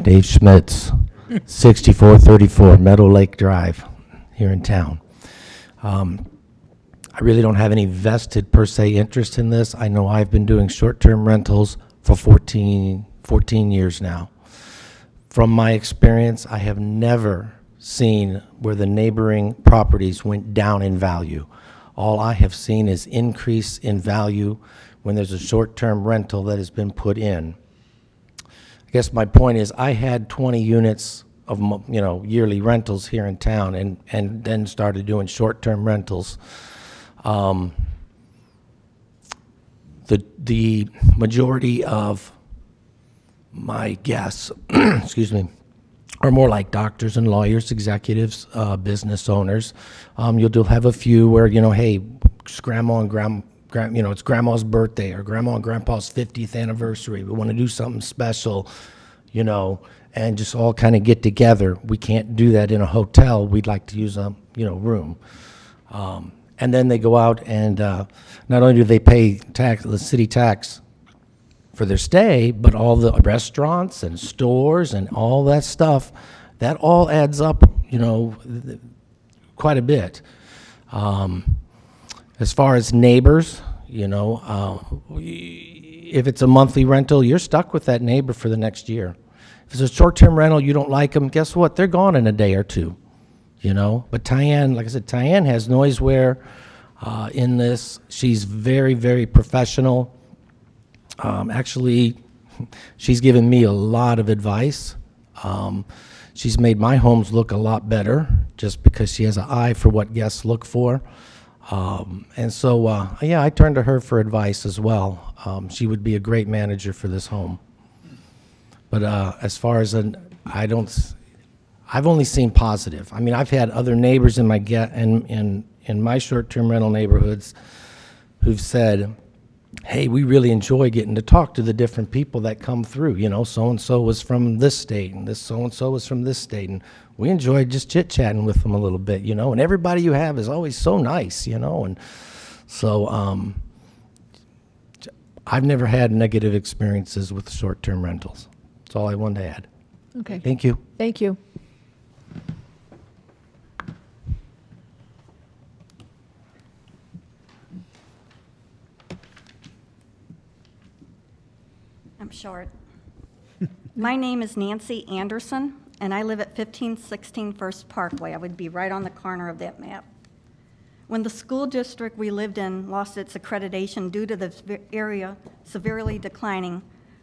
Speaker 15: Dave Schmitz, 6434 Meadow Lake Drive here in town. I really don't have any vested per se interest in this. I know I've been doing short-term rentals for 14 years now. From my experience, I have never seen where the neighboring properties went down in value. All I have seen is increase in value when there's a short-term rental that has been put in. I guess my point is I had 20 units of yearly rentals here in town and then started doing short-term rentals. The majority of my guests, excuse me, are more like doctors and lawyers, executives, business owners. You'll have a few where, hey, it's grandma and it's grandma's birthday or grandma and grandpa's 50th anniversary. We want to do something special, and just all kind of get together. We can't do that in a hotel. We'd like to use a, room. And then they go out and not only do they pay the city tax for their stay, but all the restaurants and stores and all that stuff, that all adds up, quite a bit. As far as neighbors, if it's a monthly rental, you're stuck with that neighbor for the next year. If it's a short-term rental, you don't like them, guess what? They're gone in a day or two, But Tyann, like I said, Tyann has Noiseware in this. She's very, very professional. Actually, she's given me a lot of advice. She's made my homes look a lot better just because she has an eye for what guests look for. And so, I turned to her for advice as well. She would be a great manager for this home. But as far as I've only seen positive. I mean, I've had other neighbors in my short-term rental neighborhoods who've said, hey, we really enjoy getting to talk to the different people that come through. So-and-so was from this state, and this so-and-so was from this state, and we enjoy just chit-chatting with them a little bit, and everybody you have is always so nice, and so I've never had negative experiences with short-term rentals. That's all I wanted to add.
Speaker 5: Okay.
Speaker 15: Thank you.
Speaker 5: Thank you.
Speaker 16: I'm short. My name is Nancy Anderson, and I live at 1516 First Parkway. I would be right on the corner of that map. When the school district we lived in lost its accreditation due to the area severely declining,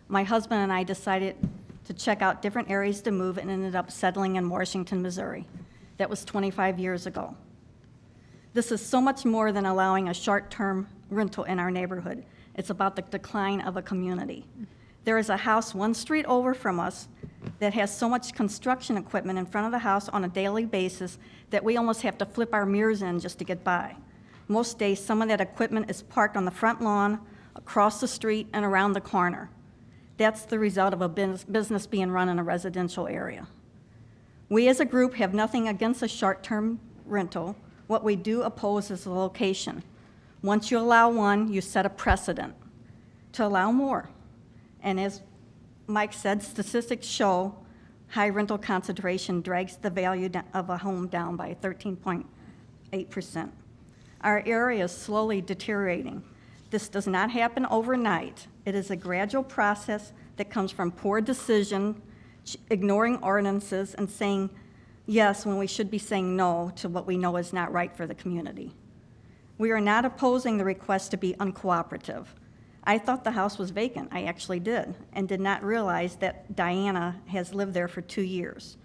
Speaker 16: my husband and I decided to check out different areas to move and ended up settling in Washington, Missouri. That was 25 years ago. This is so much more than allowing a short-term rental in our neighborhood. It's about the decline of a community. There is a house one street over from us that has so much construction equipment in front of the house on a daily basis that we almost have to flip our mirrors in just to get by. Most days, some of that equipment is parked on the front lawn, across the street, and around the corner. That's the result of a business being run in a residential area. We as a group have nothing against a short-term rental. What we do oppose is the location. Once you allow one, you set a precedent to allow more. And as Mike said, statistics show high rental concentration drags the value of a home down by 13.8%. Our area is slowly deteriorating. This does not happen overnight. It is a gradual process that comes from poor decision, ignoring ordinances, and saying yes when we should be saying no to what we know is not right for the community. We are not opposing the request to be uncooperative. I thought the house was vacant. I actually did, and did not realize that Diana has lived there for 2 years.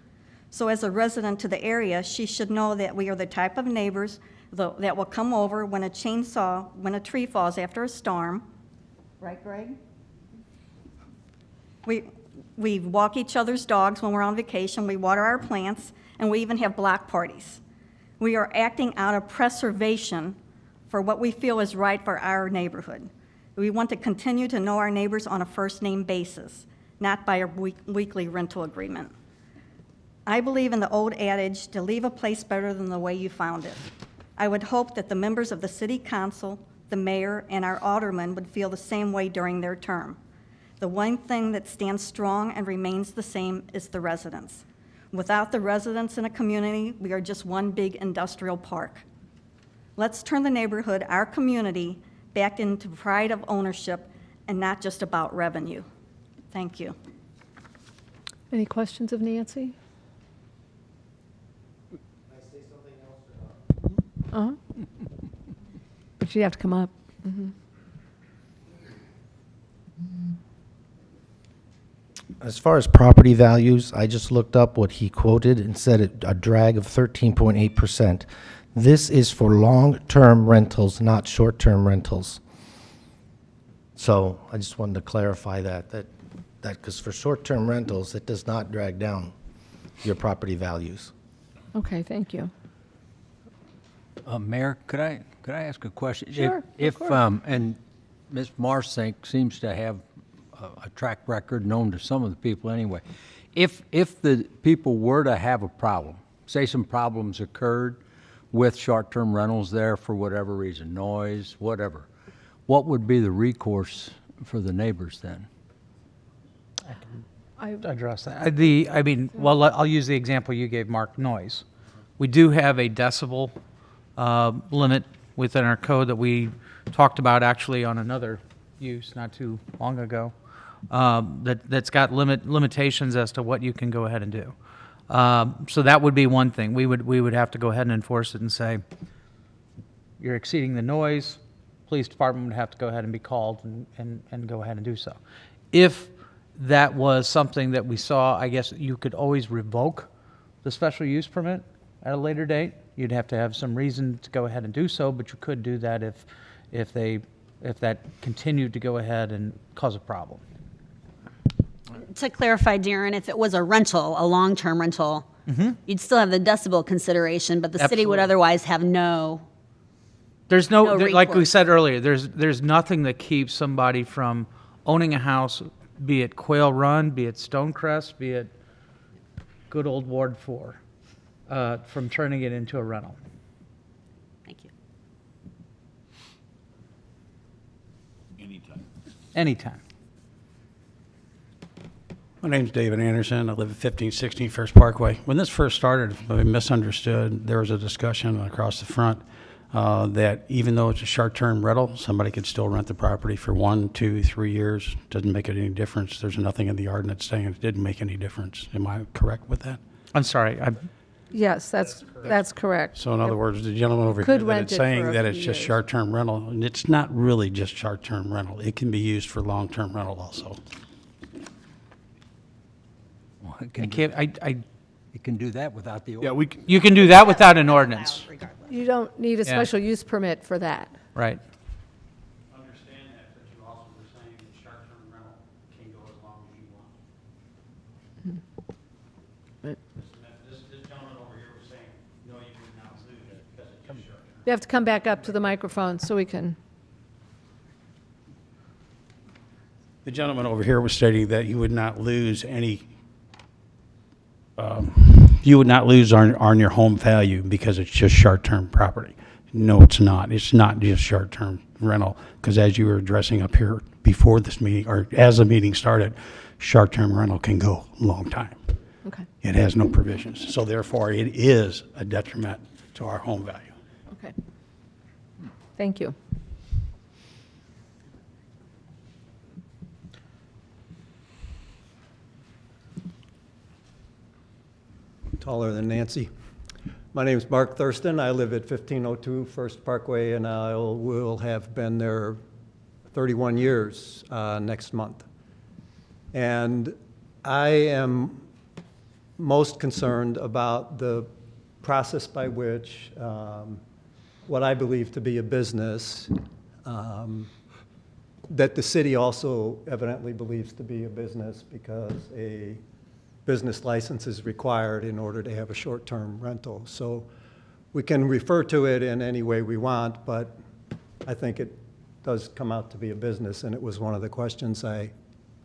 Speaker 16: So as a resident to the area, she should know that we are the type of neighbors that will come over when a tree falls after a storm. Right, Greg? We walk each other's dogs when we're on vacation, we water our plants, and we even have block parties. We are acting out of preservation for what we feel is right for our neighborhood. We want to continue to know our neighbors on a first-name basis, not by a weekly rental agreement. I believe in the old adage, to leave a place better than the way you found it. I would hope that the members of the city council, the mayor, and our aldermen would feel the same way during their term. The one thing that stands strong and remains the same is the residents. Without the residents in a community, we are just one big industrial park. Let's turn the neighborhood, our community, back into pride of ownership and not just about revenue. Thank you.
Speaker 5: Any questions of Nancy? But you'd have to come up.
Speaker 15: As far as property values, I just looked up what he quoted and said a drag of 13.8%. This is for long-term rentals, not short-term rentals. So I just wanted to clarify that because for short-term rentals, it does not drag down your property values.
Speaker 5: Okay, thank you.
Speaker 6: Mayor, could I ask a question?
Speaker 5: Sure,
Speaker 6: If
Speaker 5: of course.
Speaker 6: and Ms. Marsink seems to have a track record known to some of the people anyway. If the people were to have a problem, say some problems occurred with short-term rentals there for whatever reason, noise, whatever, what would be the recourse for the neighbors then?
Speaker 1: I address that. I'll use the example you gave, Mark, noise. We do have a decibel limit within our code that we talked about actually on another use not too long ago. That's got limitations as to what you can go ahead and do. So that would be one thing. We would have to go ahead and enforce it and say, you're exceeding the noise. Police department would have to go ahead and be called and go ahead and do so. If that was something that we saw, I guess you could always revoke the special use permit at a later date. You'd have to have some reason to go ahead and do so, but you could do that if that continued to go ahead and cause a problem.
Speaker 9: To clarify, Darren, if it was a rental, a long-term rental, you'd still have the decibel consideration, but the city would
Speaker 1: Absolutely.
Speaker 9: otherwise have no.
Speaker 1: There's
Speaker 9: No
Speaker 1: like we
Speaker 9: recourse.
Speaker 1: said earlier, there's nothing that keeps somebody from owning a house, be it Quail Run, be it Stonecrest, be it good old Ward 4, from turning it into a rental.
Speaker 9: Thank you.
Speaker 1: Anytime.
Speaker 17: My name's David Anderson. I live at 1516 First Parkway. When this first started, if I misunderstood, there was a discussion across the front that even though it's a short-term rental, somebody could still rent the property for 1, 2, 3 years. Doesn't make it any difference. There's nothing in the ordinance saying it didn't make any difference. Am I correct with that?
Speaker 1: I'm sorry.
Speaker 5: Yes, that's correct.
Speaker 17: So in other words, the gentleman over
Speaker 5: Could
Speaker 17: here, that
Speaker 5: rent
Speaker 17: it's
Speaker 5: it for
Speaker 17: saying
Speaker 5: a
Speaker 17: that
Speaker 5: few
Speaker 17: it's just
Speaker 5: years.
Speaker 17: short-term rental, and it's not really just short-term rental. It can be used for long-term rental also.
Speaker 6: Well,
Speaker 1: I can't,
Speaker 6: You can do that without the
Speaker 7: Yeah,
Speaker 6: order.
Speaker 7: we, c-
Speaker 1: you can do that without an ordinance,
Speaker 5: You don't need a
Speaker 1: Yeah.
Speaker 5: special use permit for that.
Speaker 1: right?
Speaker 17: Understand that, but you also were saying that short-term rental can go as long as you want. This gentleman over here was saying, no, you would not lose because it's just short-term.
Speaker 5: You have to come back up to the microphone so we can,
Speaker 17: The gentleman over here was stating that you would not lose any, you would not lose on your home value because it's just short-term property. No, it's not. It's not just short-term rental, because as you were addressing up here before this meeting, or as the meeting started, short-term rental can go a long time.
Speaker 5: okay,
Speaker 17: It has no provisions, so therefore it is a detriment to our home value.
Speaker 5: okay. Thank you.
Speaker 18: Taller than Nancy. My name is Mark Thurston. I live at 1502 First Parkway, and I will have been there 31 years next month. And I am most concerned about the process by which what I believe to be a business, that the city also evidently believes to be a business, because a business license is required in order to have a short-term rental. So we can refer to it in any way we want, but I think it does come out to be a business, and it was one of the questions I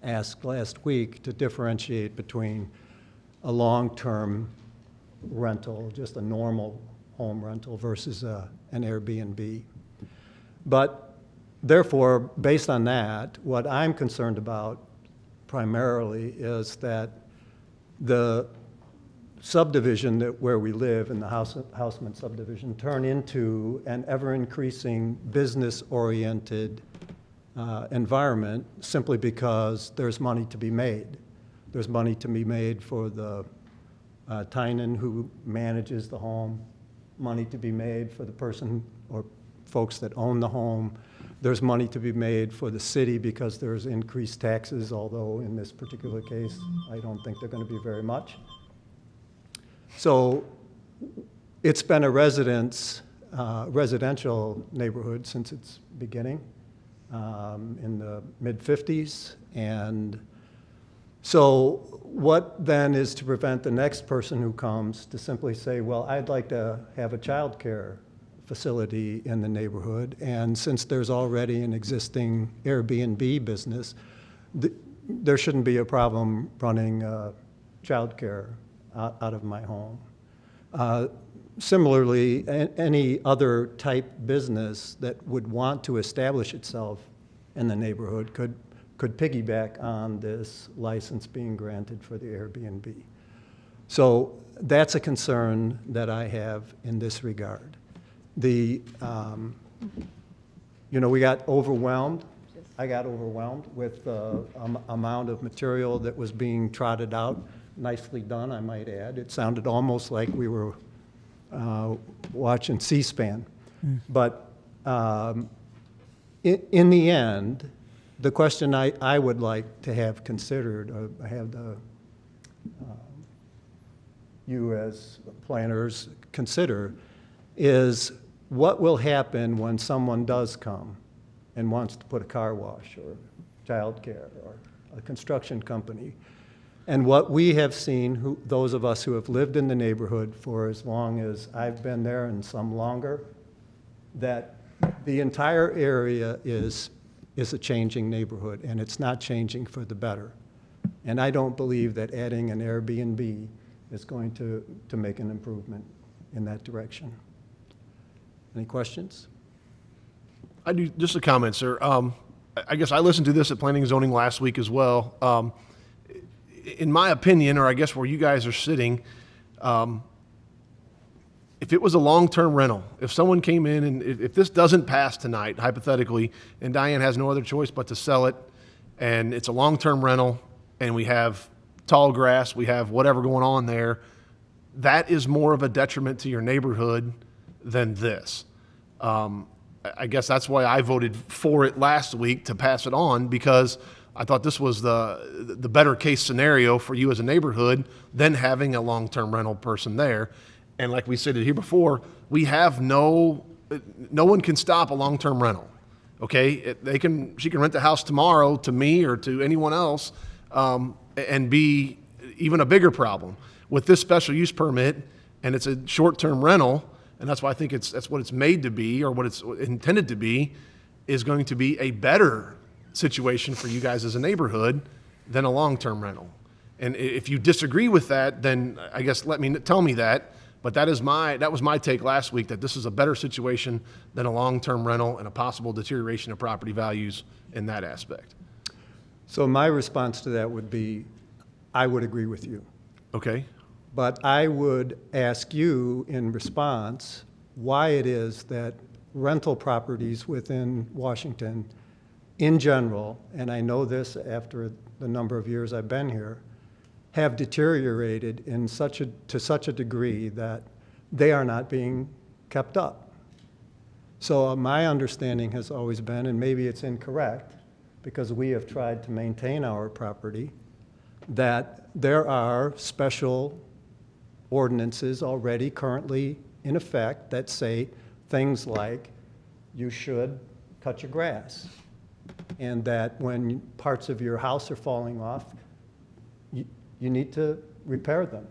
Speaker 18: asked last week, to differentiate between a long-term rental, just a normal home rental, versus an Airbnb. But therefore, based on that, what I'm concerned about primarily is that the subdivision where we live, in the Houseman subdivision, turn into an ever-increasing business-oriented environment, simply because there's money to be made. There's money to be made for the Tynan who manages the home, money to be made for the person or folks that own the home. There's money to be made for the city because there's increased taxes, although in this particular case, I don't think they're going to be very much. So it's been a residential neighborhood since its beginning in the mid-'50s. And so what then is to prevent the next person who comes to simply say, well, I'd like to have a child care facility in the neighborhood, and since there's already an existing Airbnb business, there shouldn't be a problem running child care out of my home. Similarly, any other type business that would want to establish itself in the neighborhood could piggyback on this license being granted for the Airbnb. So that's a concern that I have in this regard. We got overwhelmed. I got overwhelmed with the amount of material that was being trotted out. Nicely done, I might add. It sounded almost like we were watching C-SPAN. But in the end, the question I would like to have considered, or have you as planners consider, is what will happen when someone does come and wants to put a car wash or childcare or a construction company. And what we have seen, those of us who have lived in the neighborhood for as long as I've been there and some longer, that the entire area is a changing neighborhood, and it's not changing for the better. And I don't believe that adding an Airbnb is going to make an improvement in that direction. Any questions?
Speaker 7: I do, just a comment, sir. I guess I listened to this at Planning and Zoning last week as well. In my opinion, or I guess where you guys are sitting, if it was a long-term rental, if someone came in and if this doesn't pass tonight, hypothetically, and Diane has no other choice but to sell it, and it's a long-term rental, and we have tall grass, we have whatever going on there, that is more of a detriment to your neighborhood than this. I guess that's why I voted for it last week to pass it on, because I thought this was the better case scenario for you as a neighborhood than having a long-term rental person there. And like we said here before, we have no one can stop a long-term rental. Okay, she can rent the house tomorrow to me or to anyone else, and be even a bigger problem with this special use permit. And it's a short-term rental, and that's why I think that's what it's made to be, or what it's intended to be, is going to be a better situation for you guys as a neighborhood than a long-term rental. And if you disagree with that, then I guess tell me that. But that was my take last week, that this is a better situation than a long-term rental and a possible deterioration of property values in that aspect.
Speaker 18: So my response to that would be, I would agree with you.
Speaker 7: Okay.
Speaker 18: But I would ask you in response why it is that rental properties within Washington in general, and I know this after the number of years I've been here, have deteriorated to such a degree that they are not being kept up. So my understanding has always been, and maybe it's incorrect, because we have tried to maintain our property, that there are special ordinances already currently in effect that say things like you should cut your grass, and that when parts of your house are falling off, you need to repair them.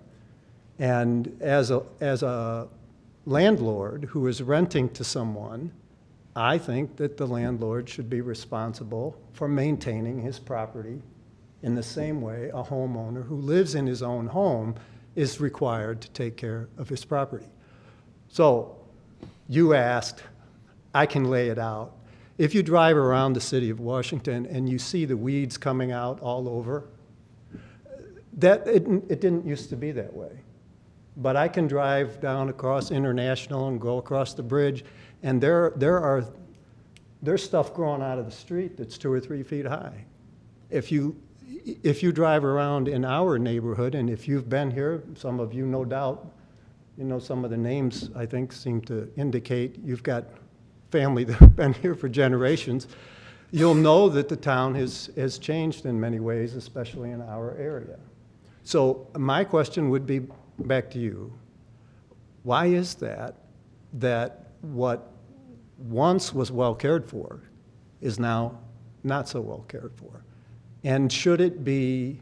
Speaker 18: And as a landlord who is renting to someone, I think that the landlord should be responsible for maintaining his property in the same way a homeowner who lives in his own home is required to take care of his property. So you asked, I can lay it out. If you drive around the city of Washington and you see the weeds coming out all over, it didn't used to be that way. But I can drive down across International and go across the bridge, and there's stuff growing out of the street that's 2 or 3 feet high. If you drive around in our neighborhood, and if you've been here, some of you no doubt, you know, some of the names I think seem to indicate you've got family that have been here for generations, you'll know that the town has changed in many ways, especially in our area. So my question would be back to you. Why is that what once was well cared for is now not so well cared for? And should it be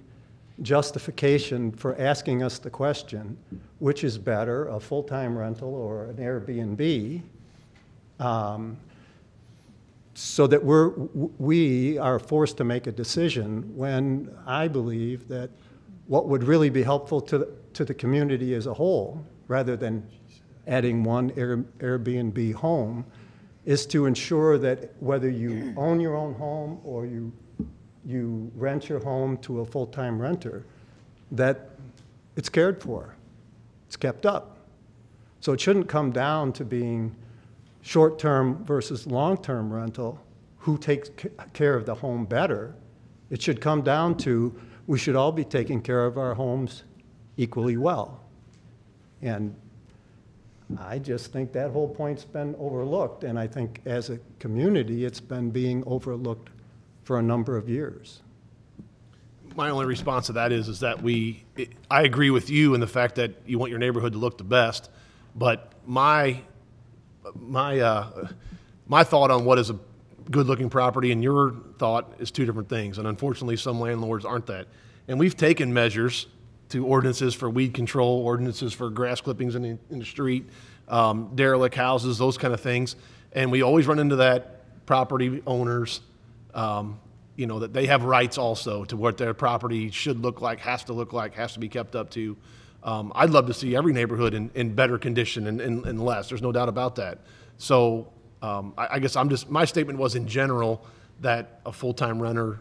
Speaker 18: justification for asking us the question, which is better, a full-time rental or an Airbnb, so that we are forced to make a decision when I believe that what would really be helpful to the community as a whole, rather than adding one Airbnb home, is to ensure that whether you own your own home or you rent your home to a full-time renter, that it's cared for, it's kept up. So it shouldn't come down to being short-term versus long-term rental, who takes care of the home better. It should come down to we should all be taking care of our homes equally well. And I just think that whole point's been overlooked, and I think as a community it's been being overlooked for a number of years.
Speaker 7: My only response to that is that I agree with you in the fact that you want your neighborhood to look the best, but my thought on what is a good-looking property and your thought is two different things, and unfortunately some landlords aren't that. And we've taken measures to ordinances for weed control, ordinances for grass clippings in the street, derelict houses, those kind of things, and we always run into that property owners, that they have rights also to what their property should look like, has to be kept up to. I'd love to see every neighborhood in better condition and less. There's no doubt about that. So I guess my statement was in general that a full-time renter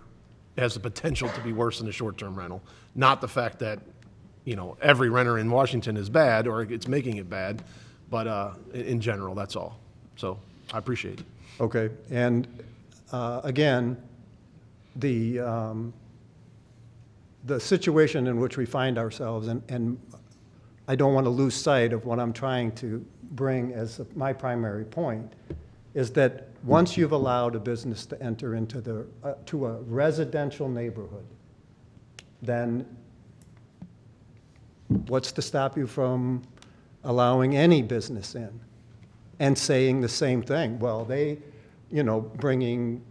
Speaker 7: has the potential to be worse than a short-term rental, not the fact that every renter in Washington is bad or it's making it bad, but in general, that's all. So I appreciate it.
Speaker 18: Okay, and again, the situation in which we find ourselves, and I don't want to lose sight of what I'm trying to bring as my primary point, is that once you've allowed a business to enter into to a residential neighborhood, then what's to stop you from allowing any business in and saying the same thing? Well, bringing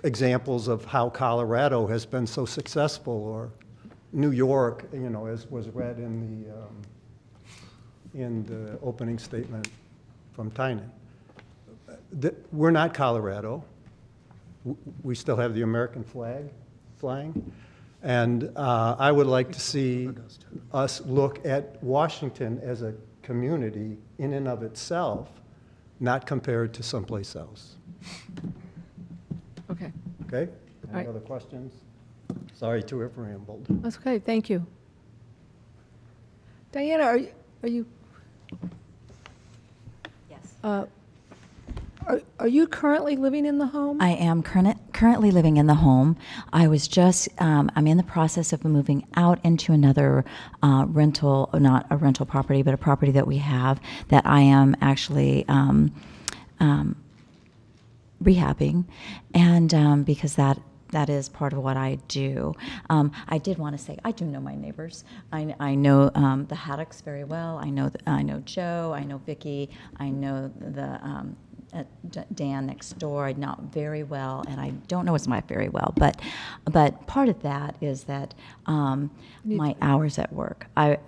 Speaker 18: examples of how Colorado has been so successful, or New York, as was read in the opening statement from Tynan. We're not Colorado. We still have the American flag flying. And I would like to see us look at Washington as a community in and of itself, not compared to someplace else.
Speaker 5: Okay.
Speaker 18: Okay?
Speaker 5: All
Speaker 18: Any
Speaker 5: right.
Speaker 18: other questions? Sorry to have rambled.
Speaker 5: That's okay, thank you. Diana, are you?
Speaker 19: Yes.
Speaker 5: Are you currently living in the home?
Speaker 19: I am currently living in the home. I was just, I'm in the process of moving out into another rental, not a rental property, but a property that we have that I am actually rehabbing, and because that is part of what I do. I did want to say, I do know my neighbors. I know the Haddocks very well. I know Joe. I know Vicky. I know the Dan next door. I know very well, and I don't know his wife very well. But part of that is that my hours at work. I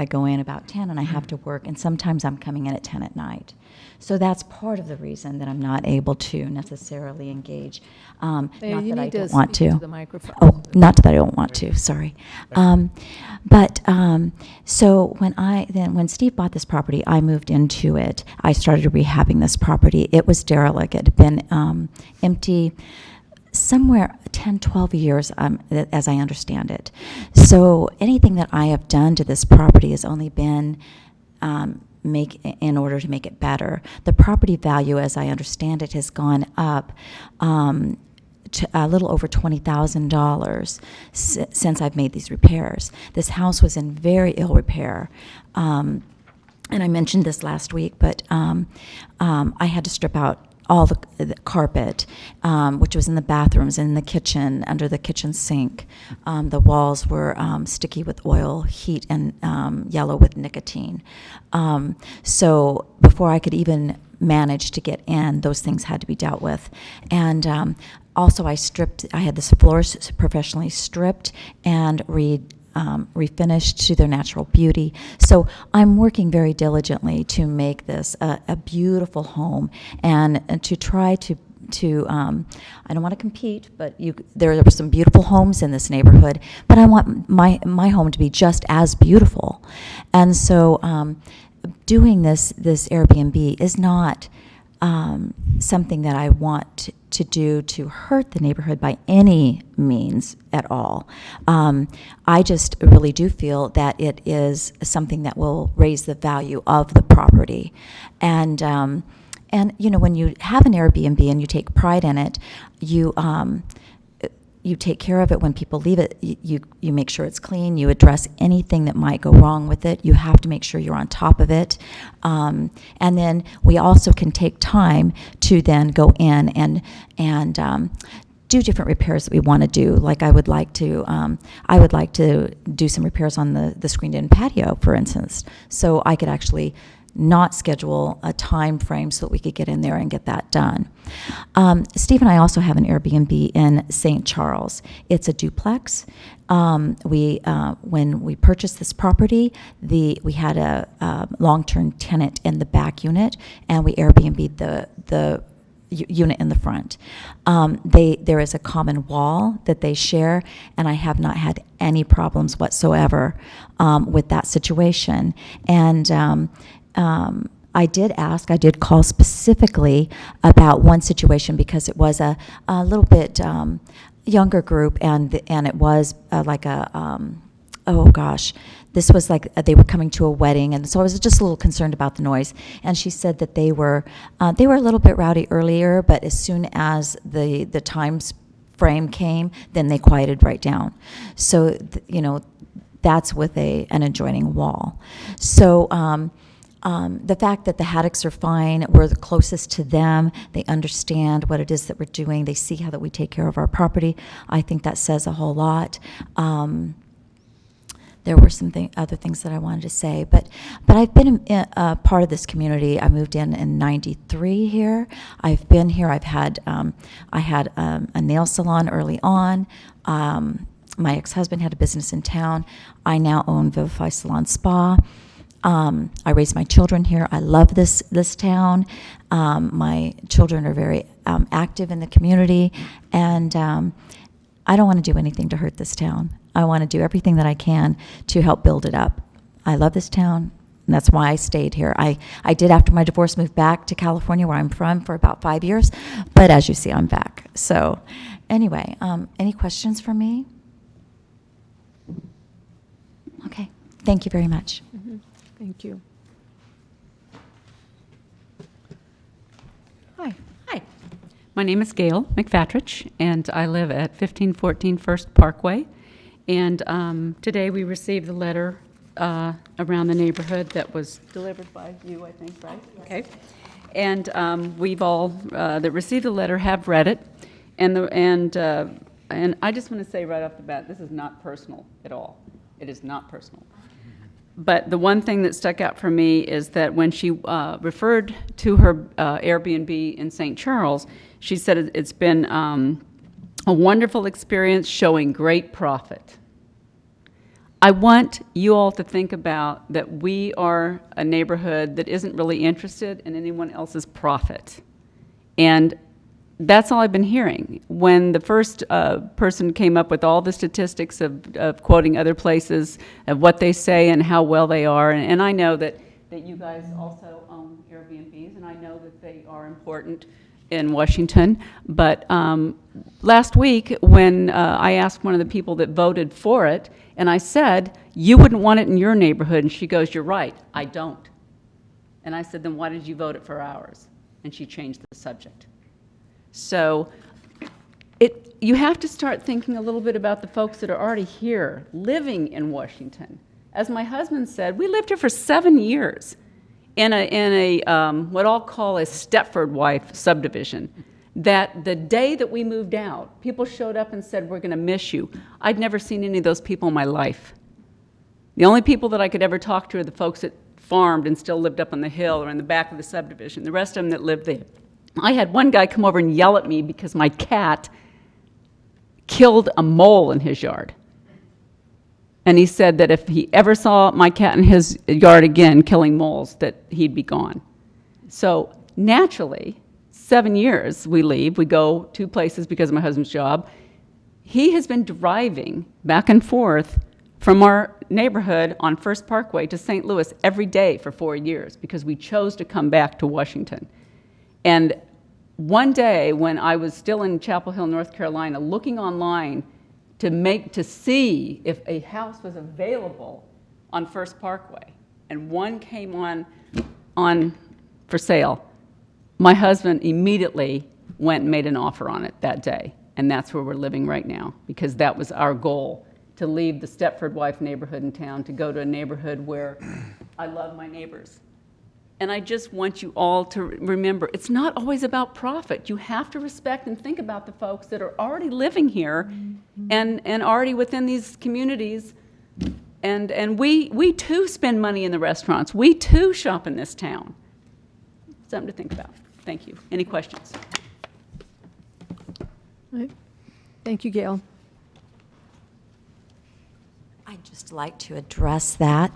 Speaker 19: go in about 10, and I have to work, and sometimes I'm coming in at 10 at night. So that's part of the reason that I'm not able to necessarily engage. Not that I don't want to.
Speaker 5: The microphone.
Speaker 19: Oh, not that I don't want to. Sorry. So when Steve bought this property, I moved into it. I started rehabbing this property. It was derelict. It had been empty somewhere 10, 12 years, as I understand it. So anything that I have done to this property has only been in order to make it better. The property value, as I understand it, has gone up to a little over $20,000 since I've made these repairs. This house was in very ill repair. And I mentioned this last week, but I had to strip out all the carpet, which was in the bathrooms, in the kitchen, under the kitchen sink. The walls were sticky with oil, heat, and yellow with nicotine. So before I could even manage to get in, those things had to be dealt with. And also I had this floor professionally stripped and refinished to their natural beauty. So I'm working very diligently to make this a beautiful home, and to try to I don't want to compete, but there are some beautiful homes in this neighborhood, but I want my home to be just as beautiful. And so doing this Airbnb is not something that I want to do to hurt the neighborhood by any means at all. I just really do feel that it is something that will raise the value of the property. And when you have an Airbnb and you take pride in it, you take care of it when people leave it. You make sure it's clean. You address anything that might go wrong with it. You have to make sure you're on top of it. And then we also can take time to then go in and do different repairs that we want to do. Like I would like to do some repairs on the screened-in patio, for instance, so I could actually not schedule a time frame so that we could get in there and get that done. Steve and I also have an Airbnb in St. Charles. It's a duplex. When we purchased this property, we had a long-term tenant in the back unit, and we Airbnb'd the unit in the front. There is a common wall that they share, and I have not had any problems whatsoever with that situation. And I did call specifically about one situation because it was a little bit younger group, and it was like this was like they were coming to a wedding, and so I was just a little concerned about the noise. And she said that they were a little bit rowdy earlier, but as soon as the time frame came, then they quieted right down. So that's with an adjoining wall. So the fact that the Haddocks are fine, we're the closest to them, they understand what it is that we're doing, they see how that we take care of our property, I think that says a whole lot. There were some other things that I wanted to say, but I've been a part of this community. I moved in '93 here. I've been here. I had a nail salon early on. My ex-husband had a business in town. I now own Vivify Salon Spa. I raised my children here. I love this town. My children are very active in the community, and I don't want to do anything to hurt this town. I want to do everything that I can to help build it up. I love this town, and that's why I stayed here. I did, after my divorce, move back to California, where I'm from, for about 5 years, but as you see, I'm back. So anyway, any questions for me? Okay, thank you very much.
Speaker 5: Thank you.
Speaker 20: Hi. My name is Gail McFatrich, and I live at 1514 First Parkway. And today we received the letter around the neighborhood that was delivered by you, I think, right? Okay. And we've all that received the letter have read it, and I just want to say right off the bat, this is not personal at all. It is not personal. But the one thing that stuck out for me is that when she referred to her Airbnb in St. Charles, she said it's been a wonderful experience showing great profit. I want you all to think about that we are a neighborhood that isn't really interested in anyone else's profit. And that's all I've been hearing. When the first person came up with all the statistics of quoting other places, of what they say and how well they are, and I know that you guys also own Airbnbs, and I know that they are important in Washington. But last week, when I asked one of the people that voted for it, and I said, you wouldn't want it in your neighborhood, and she goes, you're right, I don't. And I said, then why did you vote it for ours? And she changed the subject. So you have to start thinking a little bit about the folks that are already here, living in Washington. As my husband said, we lived here for 7 years in a what I'll call a Stepford wife subdivision, that the day that we moved out, people showed up and said, we're going to miss you. I'd never seen any of those people in my life. The only people that I could ever talk to are the folks that farmed and still lived up on the hill or in the back of the subdivision, the rest of them that lived there. I had one guy come over and yell at me because my cat killed a mole in his yard. And he said that if he ever saw my cat in his yard again killing moles, that he'd be gone. So naturally, 7 years we leave. We go 2 places because of my husband's job. He has been driving back and forth from our neighborhood on First Parkway to St. Louis every day for 4 years because we chose to come back to Washington. And one day when I was still in Chapel Hill, North Carolina, looking online to see if a house was available on First Parkway, and one came on for sale, my husband immediately went and made an offer on it that day. And that's where we're living right now, because that was our goal, to leave the Stepford wife neighborhood in town to go to a neighborhood where I love my neighbors. And I just want you all to remember, it's not always about profit. You have to respect and think about the folks that are already living here and already within these communities. And we too spend money in the restaurants. We too shop in this town. Something to think about. Thank you. Any questions?
Speaker 5: All right. Thank you, Gail.
Speaker 19: I'd just like to address that.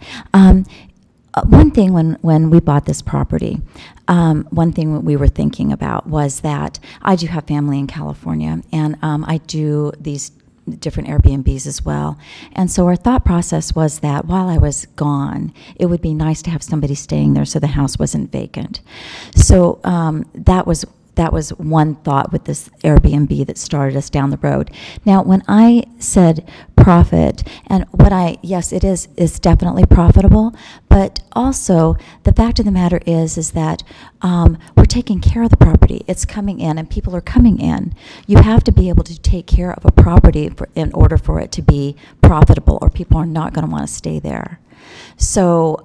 Speaker 19: One thing when we bought this property, one thing we were thinking about was that I do have family in California, and I do these different Airbnbs as well. And so our thought process was that while I was gone, it would be nice to have somebody staying there so the house wasn't vacant. So that was that was one thought with this Airbnb that started us down the road. Now, when I said profit, and yes, it's definitely profitable, but also the fact of the matter is that we're taking care of the property. It's coming in and people are coming in. You have to be able to take care of a property in order for it to be profitable, or people are not going to want to stay there. So,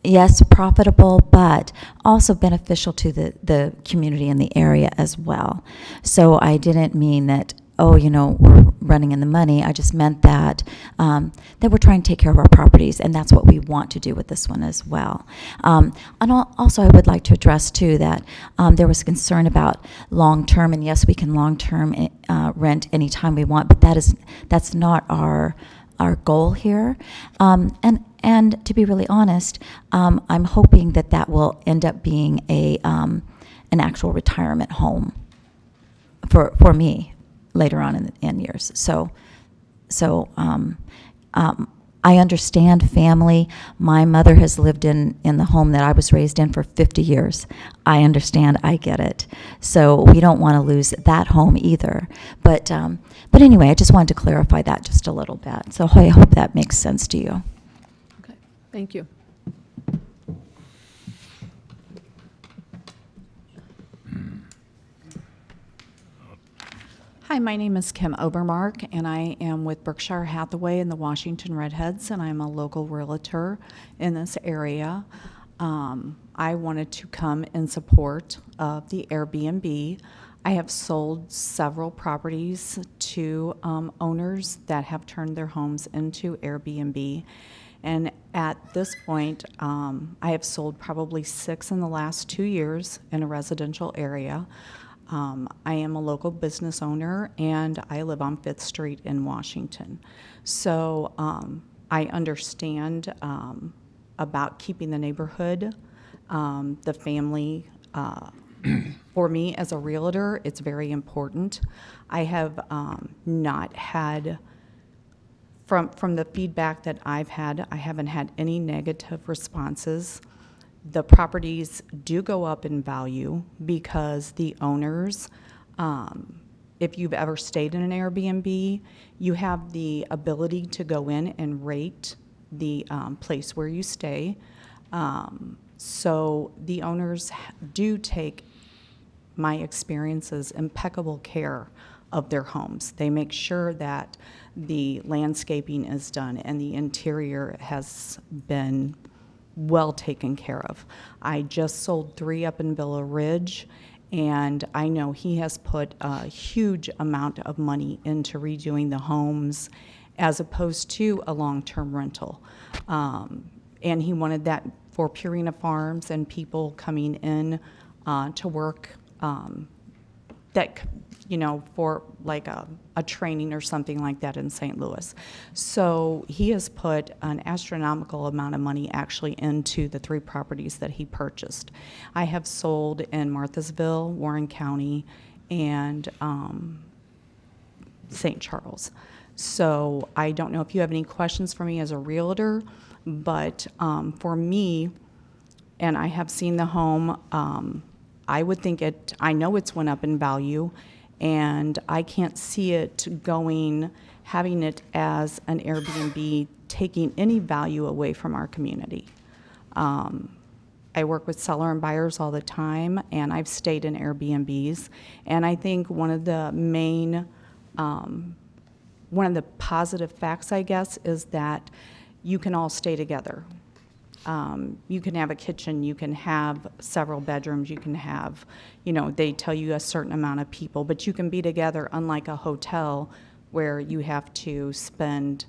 Speaker 19: yes, profitable, but also beneficial to the community and the area as well. So I didn't mean that, we're running in the money. I just meant that that we're trying to take care of our properties, and that's what we want to do with this one as well. And also, I would like to address, too, that there was concern about long-term, and yes, we can long-term rent anytime we want, but that's not our goal here. And to be really honest, I'm hoping that will end up being an actual retirement home for me later on in years. So I understand family. My mother has lived in the home that I was raised in for 50 years. I understand. I get it. So we don't want to lose that home either. But anyway, I just wanted to clarify that just a little bit. So I hope that makes sense to you.
Speaker 5: Okay, thank you.
Speaker 21: Hi, my name is Kim Obermark, and I am with Berkshire Hathaway and the Washington Redheads, and I'm a local realtor in this area. I wanted to come in support of the Airbnb. I have sold several properties to owners that have turned their homes into Airbnb. And at this point, I have sold probably 6 in the last 2 years in a residential area. I am a local business owner, and I live on 5th Street in Washington. So I understand about keeping the neighborhood, the family. For me as a realtor, it's very important. I have not had, from the feedback that I've had, I haven't had any negative responses. The properties do go up in value because the owners, if you've ever stayed in an Airbnb, you have the ability to go in and rate the place where you stay. So the owners do take, my experiences, impeccable care of their homes. They make sure that the landscaping is done and the interior has been well taken care of. I just sold 3 up in Villa Ridge, and I know he has put a huge amount of money into redoing the homes as opposed to a long-term rental. And he wanted that for Purina Farms and people coming in to work that, for like a training or something like that in St. Louis. So he has put an astronomical amount of money actually into the 3 properties that he purchased. I have sold in Marthasville, Warren County, and St. Charles. So I don't know if you have any questions for me as a realtor, but for me, and I have seen the home, I would think I know it's went up in value, and I can't see it having it as an Airbnb, taking any value away from our community. I work with seller and buyers all the time, and I've stayed in Airbnbs, and I think one of the positive facts, I guess, is that you can all stay together. You can have a kitchen, you can have several bedrooms, you can have, they tell you a certain amount of people, but you can be together, unlike a hotel where you have to spend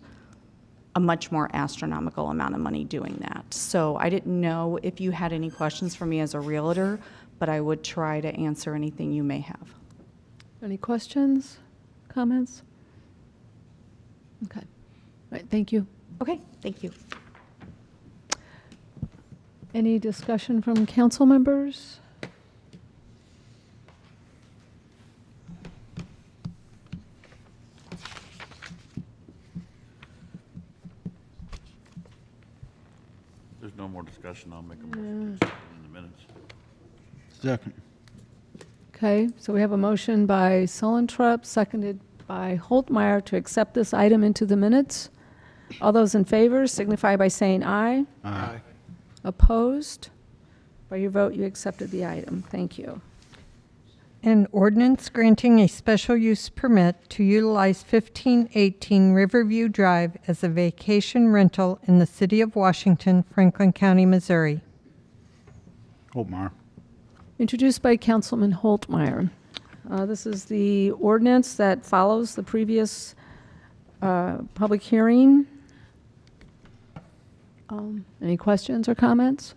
Speaker 21: a much more astronomical amount of money doing that. So I didn't know if you had any questions for me as a realtor, but I would try to answer anything you may have.
Speaker 5: Any questions, comments? Okay. All right, thank you.
Speaker 2: Okay, thank you.
Speaker 5: Any discussion from council members?
Speaker 4: There's no more discussion. I'll make a motion to accept it in the minutes.
Speaker 10: Second.
Speaker 5: Okay, so we have a motion by Sullentrup, seconded by Holtmeyer to accept this item into the minutes. All those in favor signify by saying aye.
Speaker 10: Aye.
Speaker 5: Opposed? By your vote, you accepted the item. Thank you.
Speaker 8: An ordinance granting a special use permit to utilize 1518 Riverview Drive as a vacation rental in the city of Washington, Franklin County, Missouri.
Speaker 10: Holtmeyer.
Speaker 5: Introduced by Councilman Holtmeyer. This is the ordinance that follows the previous public hearing. Any questions or comments?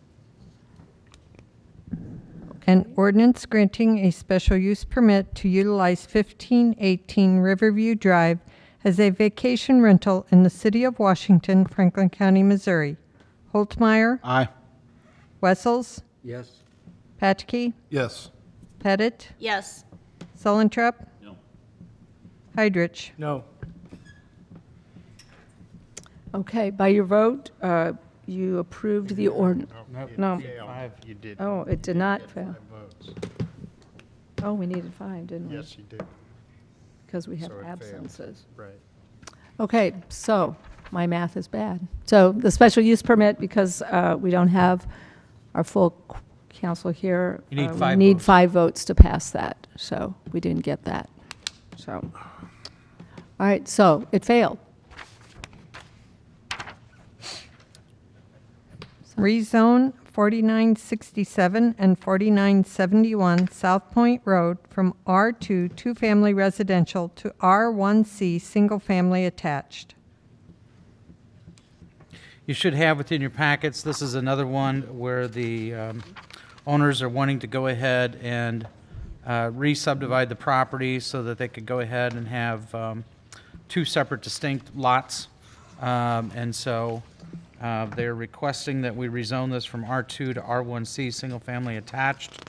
Speaker 8: An ordinance granting a special use permit to utilize 1518 Riverview Drive as a vacation rental in the city of Washington, Franklin County, Missouri. Holtmeyer.
Speaker 10: Aye.
Speaker 8: Wessels.
Speaker 6: Yes.
Speaker 8: Patke.
Speaker 7: Yes.
Speaker 8: Pettit.
Speaker 2: Yes.
Speaker 8: Sullentrup.
Speaker 4: No.
Speaker 8: Heidrich.
Speaker 11: No.
Speaker 5: Okay, by your vote, you approved the ordinance. No.
Speaker 11: Five, you did.
Speaker 5: Oh, it did not fail.
Speaker 11: 5 votes.
Speaker 5: Oh, we needed 5, didn't we?
Speaker 11: Yes, you did.
Speaker 5: Because we have
Speaker 11: So it failed.
Speaker 5: absences.
Speaker 11: Right.
Speaker 5: Okay, so my math is bad. So the special use permit, because we don't have our full council here.
Speaker 1: You need
Speaker 5: we
Speaker 1: 5
Speaker 5: need
Speaker 1: votes.
Speaker 5: 5 votes to pass that, so we didn't get that. So, all right, so it failed.
Speaker 8: Rezone 4967 and 4971 South Point Road from R2 two-family residential to R1C single-family attached.
Speaker 1: You should have within your packets, this is another one where the owners are wanting to go ahead and re-subdivide the property so that they could go ahead and have 2 separate distinct lots. And so they're requesting that we rezone this from R2 to R1C, single-family attached.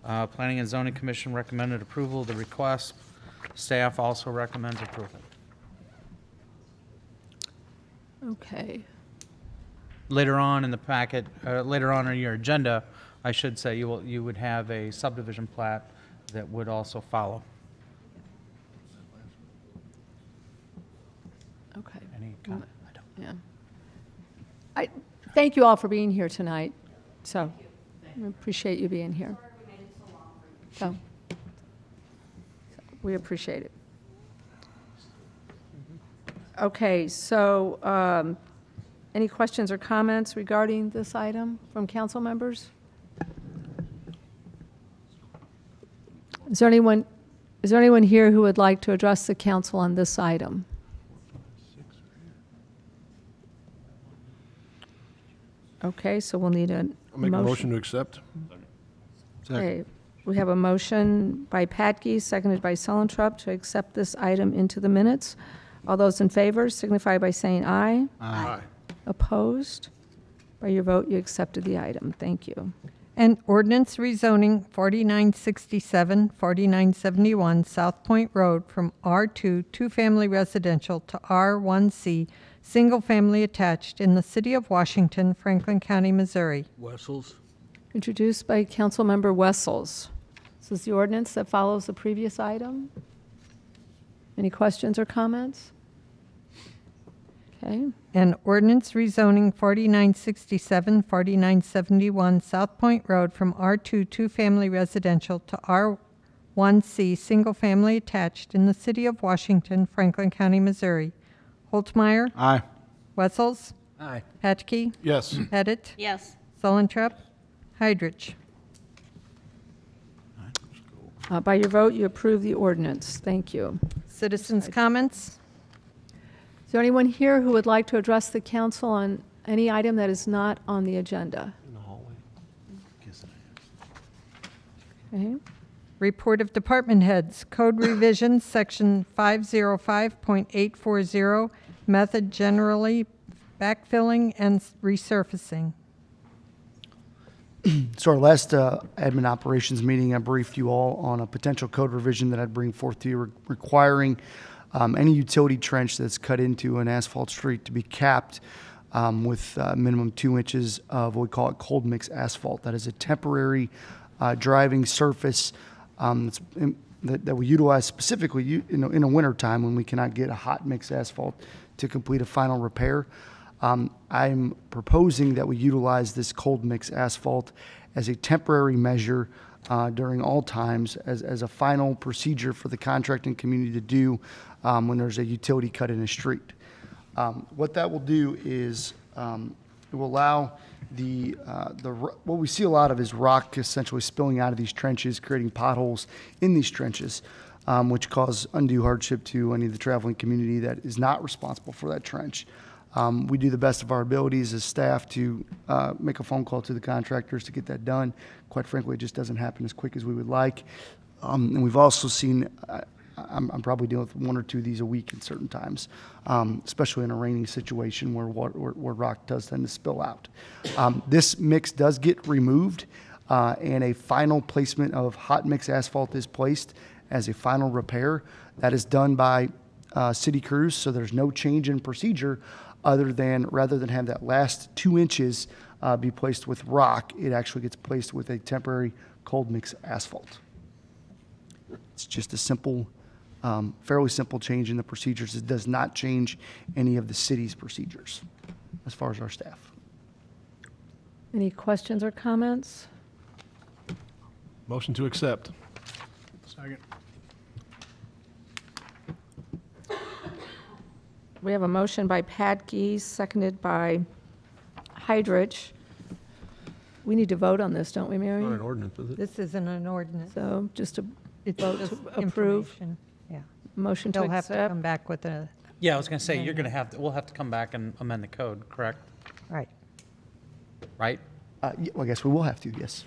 Speaker 1: Planning and Zoning Commission recommended approval of the request. Staff also recommends approval.
Speaker 5: Okay.
Speaker 1: Later on in the packet, later on your agenda, I should say, you would have a subdivision plat that would also follow.
Speaker 5: Okay.
Speaker 1: Any comment? I don't.
Speaker 5: Yeah. I thank you all for being here tonight. So, we appreciate you being here. So, we appreciate it. Okay, so any questions or comments regarding this item from council members? Is there anyone here who would like to address the council on this item? Okay, so we'll need a
Speaker 7: I'll make a motion to accept.
Speaker 5: Okay, we have a motion by Patke, seconded by Sullentrup, to accept this item into the minutes. All those in favor signify by saying aye.
Speaker 7: Aye.
Speaker 5: Opposed? By your vote, you accepted the item. Thank you.
Speaker 8: An ordinance rezoning 4967, 4971 South Point Road from R2 two-family residential to R1C single-family attached in the city of Washington, Franklin County, Missouri.
Speaker 6: Wessels?
Speaker 5: Introduced by Councilmember Wessels. This is the ordinance that follows the previous item. Any questions or comments? Okay.
Speaker 8: An ordinance rezoning 4967, 4971 South Point Road from R2 two-family residential to R1C single-family attached in the city of Washington, Franklin County, Missouri. Holtmeyer.
Speaker 10: Aye.
Speaker 8: Wessels.
Speaker 6: Aye.
Speaker 8: Patke.
Speaker 7: Yes.
Speaker 8: Pettit.
Speaker 2: Yes.
Speaker 8: Sullentrup. Heidrich.
Speaker 5: By your vote, you approve the ordinance. Thank you.
Speaker 8: Citizens' comments?
Speaker 5: Is there anyone here who would like to address the council on any item that is not on the agenda? Okay.
Speaker 8: Report of department heads. Code revisions, section 505.840, method generally, backfilling and resurfacing.
Speaker 3: So our last admin operations meeting, I briefed you all on a potential code revision that I'd bring forth to you requiring any utility trench that's cut into an asphalt street to be capped with minimum 2 inches of what we call it cold mix asphalt. That is a temporary driving surface that we utilize specifically in a winter time when we cannot get a hot mix asphalt to complete a final repair. I'm proposing that we utilize this cold mix asphalt as a temporary measure during all times as a final procedure for the contracting community to do when there's a utility cut in a street. What that will do is it will allow what we see a lot of is rock essentially spilling out of these trenches, creating potholes in these trenches, which cause undue hardship to any of the traveling community that is not responsible for that trench. We do the best of our abilities as staff to make a phone call to the contractors to get that done. Quite frankly, it just doesn't happen as quick as we would like. And we've also seen, I'm probably dealing with one or two of these a week in certain times, especially in a raining situation where rock does tend to spill out. This mix does get removed, and a final placement of hot mix asphalt is placed as a final repair. That is done by city crews, so there's no change in procedure rather than have that last 2 inches be placed with rock, it actually gets placed with a temporary cold mix asphalt. It's just a simple, fairly simple change in the procedures. It does not change any of the city's procedures as far as our staff.
Speaker 5: Any questions or comments?
Speaker 7: Motion to accept.
Speaker 11: Second.
Speaker 5: We have a motion by Patke, seconded by Hydrich. We need to vote on this, don't we, Mary?
Speaker 7: Not an ordinance, is it?
Speaker 8: This isn't an ordinance.
Speaker 5: So just a
Speaker 8: It's
Speaker 5: vote
Speaker 8: just
Speaker 5: to approve.
Speaker 8: information. Yeah.
Speaker 5: Motion to
Speaker 8: They'll have to
Speaker 5: accept.
Speaker 8: come back with a,
Speaker 1: Yeah, I was going to say, we'll have to come back and amend the code, correct?
Speaker 8: right.
Speaker 1: Right?
Speaker 3: Well, I guess we will have to, yes.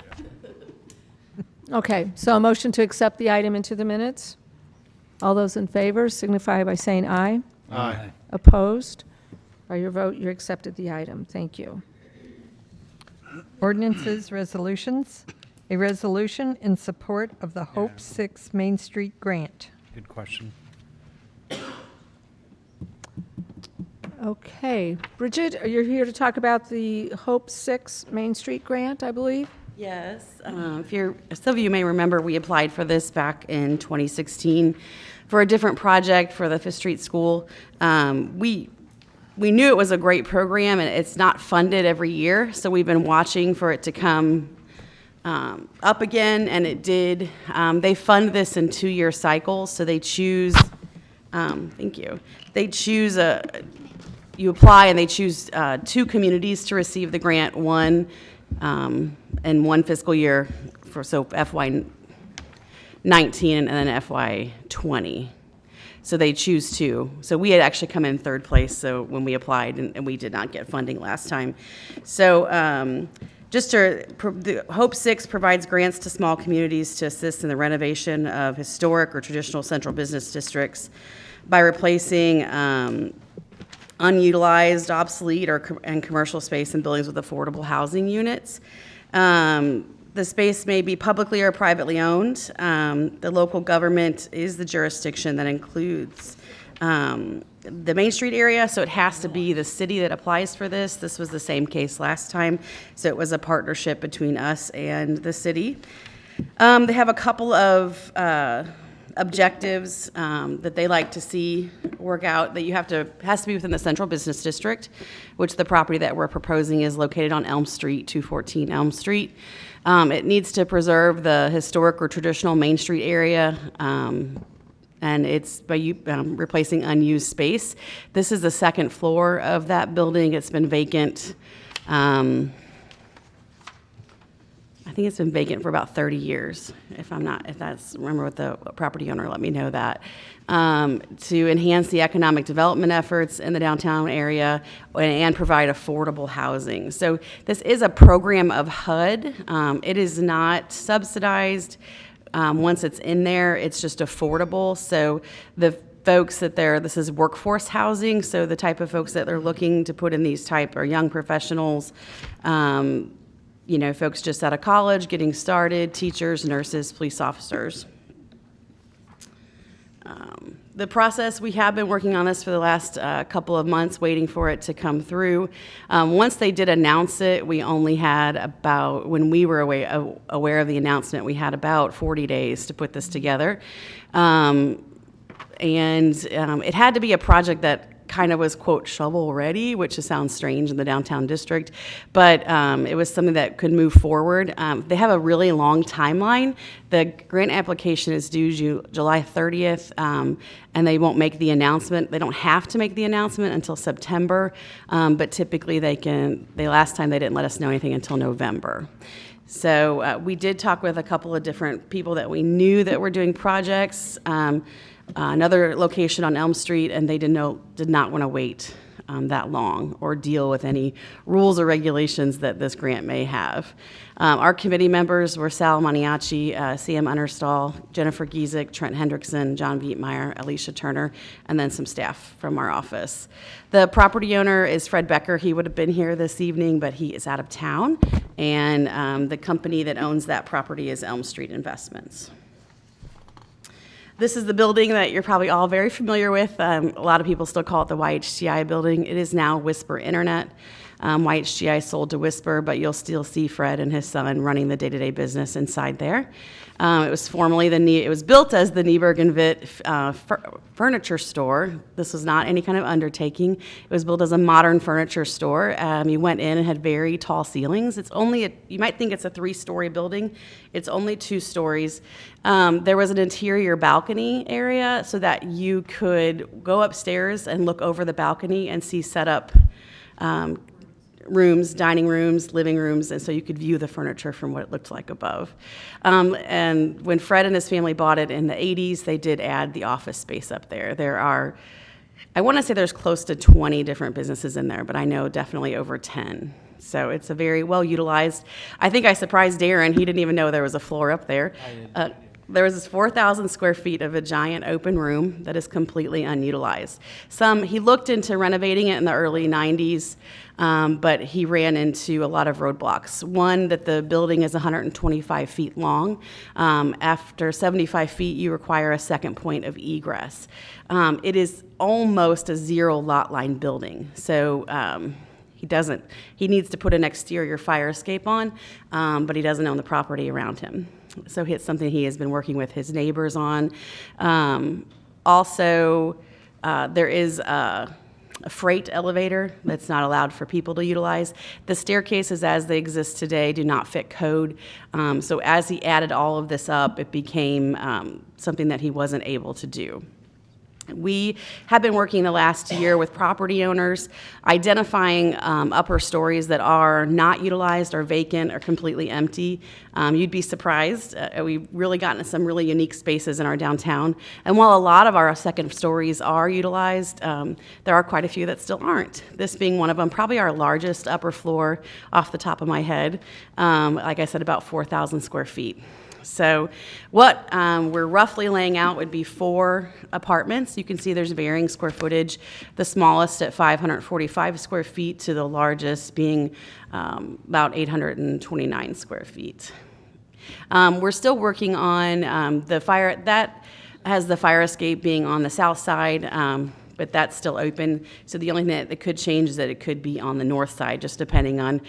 Speaker 5: Okay, so a motion to accept the item into the minutes. All those in favor signify by saying aye.
Speaker 7: Aye.
Speaker 5: Opposed? By your vote, you accepted the item. Thank you.
Speaker 8: Ordinances, resolutions. A resolution in support of the Hope 6 Main Street grant.
Speaker 1: Good question.
Speaker 5: Okay, Bridget, you're here to talk about the Hope 6 Main Street grant, I believe?
Speaker 12: Yes. Some of you may remember we applied for this back in 2016 for a different project for the Fifth Street School. We knew it was a great program, and it's not funded every year, so we've been watching for it to come up again, and it did. They fund this in 2-year cycles, so they choose, thank you, they choose you apply and they choose 2 communities to receive the grant, one in one fiscal year, so FY 19 and then FY 20. So they choose 2. So we had actually come in 3rd place, so when we applied, and we did not get funding last time. So the Hope 6 provides grants to small communities to assist in the renovation of historic or traditional central business districts by replacing unutilized, obsolete, and commercial space in buildings with affordable housing units. The space may be publicly or privately owned. The local government is the jurisdiction that includes the Main Street area, so it has to be the city that applies for this. This was the same case last time, so it was a partnership between us and the city. They have a couple of objectives that they like to see work out, that has to be within the central business district, which the property that we're proposing is located on Elm Street, 214 Elm Street. It needs to preserve the historic or traditional Main Street area, and it's by replacing unused space. This is the 2nd floor of that building. It's been vacant. I think it's been vacant for about 30 years, remember what the property owner let me know that. To enhance the economic development efforts in the downtown area and provide affordable housing. So this is a program of HUD. It is not subsidized. Once it's in there, it's just affordable. So the folks this is workforce housing, so the type of folks that they're looking to put in these type are young professionals, folks just out of college, getting started, teachers, nurses, police officers. The process, we have been working on this for the last couple of months, waiting for it to come through. Once they did announce it, we only had about, when we were aware of the announcement, we had about 40 days to put this together. It had to be a project that kind of was, quote, shovel-ready, which sounds strange in the downtown district, but it was something that could move forward. They have a really long timeline. The grant application is due July 30th, and they won't make the announcement. They don't have to make the announcement until September, but typically last time they didn't let us know anything until November. So we did talk with a couple of different people that we knew that were doing projects. Another location on Elm Street, and they did not want to wait that long or deal with any rules or regulations that this grant may have. Our committee members were Sal Maniaci, Sam Understall, Jennifer Giesick, Trent Hendrickson, John Vietmeyer, Alicia Turner, and then some staff from our office. The property owner is Fred Becker. He would have been here this evening, but he is out of town, and the company that owns that property is Elm Street Investments. This is the building that you're probably all very familiar with. A lot of people still call it the YHCI building. It is now Whisper Internet. YHCI sold to Whisper, but you'll still see Fred and his son running the day-to-day business inside there. It was formerly it was built as the Nieberg and Witt furniture store. This was not any kind of undertaking. It was built as a modern furniture store. You went in and had very tall ceilings. It's only you might think it's a 3-story building. It's only 2 stories. There was an interior balcony area so that you could go upstairs and look over the balcony and see set up rooms, dining rooms, living rooms, and so you could view the furniture from what it looked like above. And when Fred and his family bought it in the 80s, they did add the office space up there. There are, I want to say there's close to 20 different businesses in there, but I know definitely over 10. So it's a very well utilized. I think I surprised Darren. He didn't even know there was a floor up there. There was this 4,000 square feet of a giant open room that is completely unutilized. He looked into renovating it in the early 90s, but he ran into a lot of roadblocks. One, that the building is 125 feet long. After 75 feet, you require a second point of egress. It is almost a 0 lot line building. So he needs to put an exterior fire escape on, but he doesn't own the property around him. So it's something he has been working with his neighbors on. Also, there is a freight elevator that's not allowed for people to utilize. The staircases as they exist today do not fit code. So as he added all of this up, it became something that he wasn't able to do. We have been working the last year with property owners, identifying upper stories that are not utilized or vacant or completely empty. You'd be surprised. We've really gotten to some really unique spaces in our downtown. And while a lot of our second stories are utilized, there are quite a few that still aren't. This being one of them, probably our largest upper floor off the top of my head. Like I said, about 4,000 square feet. So what we're roughly laying out would be 4 apartments. You can see there's varying square footage, the smallest at 545 square feet to the largest being about 829 square feet. We're still working on the fire, that has the fire escape being on the south side, but that's still open. So the only thing that could change is that it could be on the north side, just depending on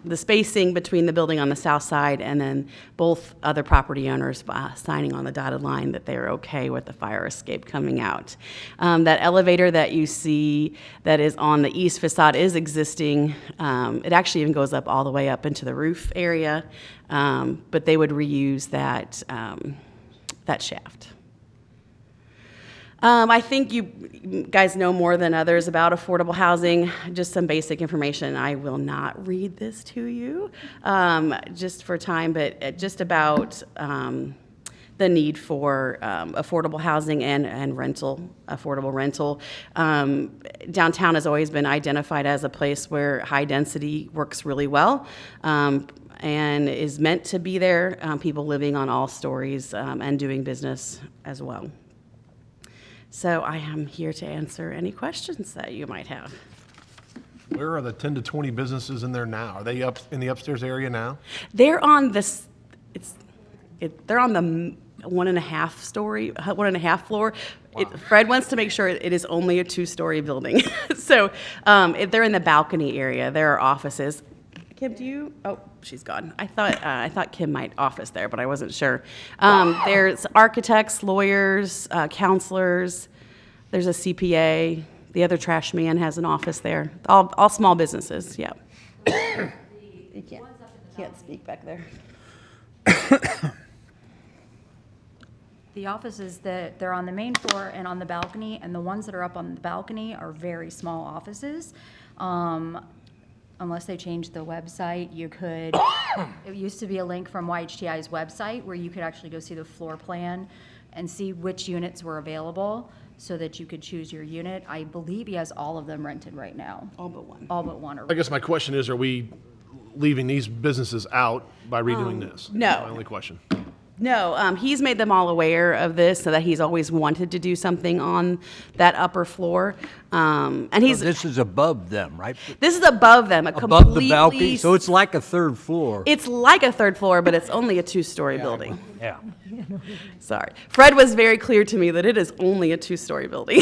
Speaker 12: the spacing between the building on the south side and then both other property owners signing on the dotted line that they're okay with the fire escape coming out. That elevator that you see that is on the east facade is existing. It actually even goes up all the way up into the roof area, but they would reuse that, that shaft. I think you guys know more than others about affordable housing. Just some basic information. I will not read this to you just for time, but just about the need for affordable housing and rental, affordable rental. Downtown has always been identified as a place where high density works really well. And is meant to be there, people living on all stories and doing business as well. So I am here to answer any questions that you might have.
Speaker 7: Where are the 10 to 20 businesses in there now? Are they up in the upstairs area now?
Speaker 12: They're on this. They're on the 1.5 floor. Fred wants to make sure it is only a 2-story building. So they're in the balcony area. There are offices. Kim, do you? Oh, she's gone. I thought Kim might office there, but I wasn't sure. There's architects, lawyers, counselors. There's a CPA. The other trash man has an office there. All small businesses. Yeah. You can't speak back there.
Speaker 13: The offices that they're on the main floor and on the balcony, and the ones that are up on the balcony are very small offices. Unless they changed the website, you could, it used to be a link from YHTI's website where you could actually go see the floor plan and see which units were available so that you could choose your unit. I believe he has all of them rented right now.
Speaker 12: All but one.
Speaker 13: All but one are.
Speaker 7: I guess my question is, are we leaving these businesses out by redoing this?
Speaker 12: No.
Speaker 7: That's my only question.
Speaker 12: No, he's made them all aware of this, so that he's always wanted to do something on that upper floor. And he's,
Speaker 6: This is above them, right?
Speaker 12: this is above them, a
Speaker 6: Above
Speaker 12: completely.
Speaker 6: the balcony, so it's like a third floor.
Speaker 12: It's like a 3rd floor, but it's only a 2-story building.
Speaker 6: Yeah.
Speaker 12: Sorry. Fred was very clear to me that it is only a 2-story building.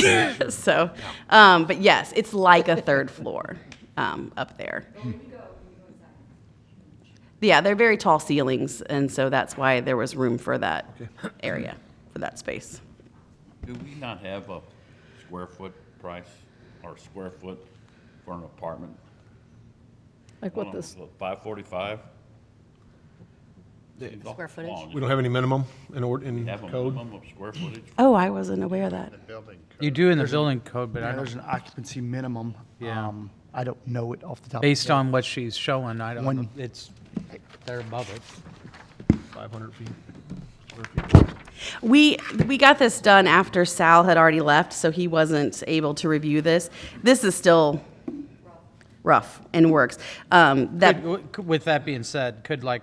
Speaker 12: So, but yes, it's like a 3rd floor up there. Yeah, they're very tall ceilings, and so that's why there was room for that area, for that space.
Speaker 4: Do we not have a square foot price or square foot for an apartment?
Speaker 5: Like what this,
Speaker 4: $545?
Speaker 12: Square footage?
Speaker 7: We don't have any minimum in
Speaker 4: Have a
Speaker 7: code?
Speaker 4: minimum of square footage?
Speaker 12: Oh, I wasn't aware of that.
Speaker 1: You do in the building code, but I
Speaker 3: There's
Speaker 1: don't,
Speaker 3: an occupancy minimum.
Speaker 1: Yeah.
Speaker 3: I don't know it off the top.
Speaker 1: based
Speaker 3: of my head.
Speaker 1: on what she's showing, I don't
Speaker 3: When-
Speaker 1: know, it's, they're above it.
Speaker 7: 500 feet.
Speaker 12: We got this done after Sal had already left, so he wasn't able to review this. This is still rough and works.
Speaker 1: With that being said, could like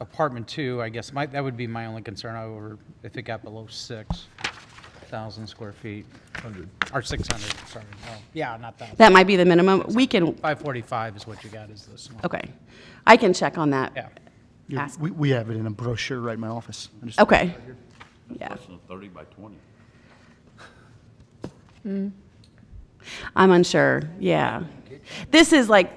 Speaker 1: apartment 2, I guess, that would be my only concern over if it got below 6,000 square feet. Or 600, sorry. Oh, yeah, not that.
Speaker 12: That might be the minimum. We can,
Speaker 1: 545 is what you got is the small.
Speaker 12: okay. I can check on that.
Speaker 1: Yeah.
Speaker 12: Ask.
Speaker 3: We have it in a brochure right in my office. I just-
Speaker 12: Okay. Yeah.
Speaker 4: Less than 30 by 20.
Speaker 12: I'm unsure, yeah. This is like,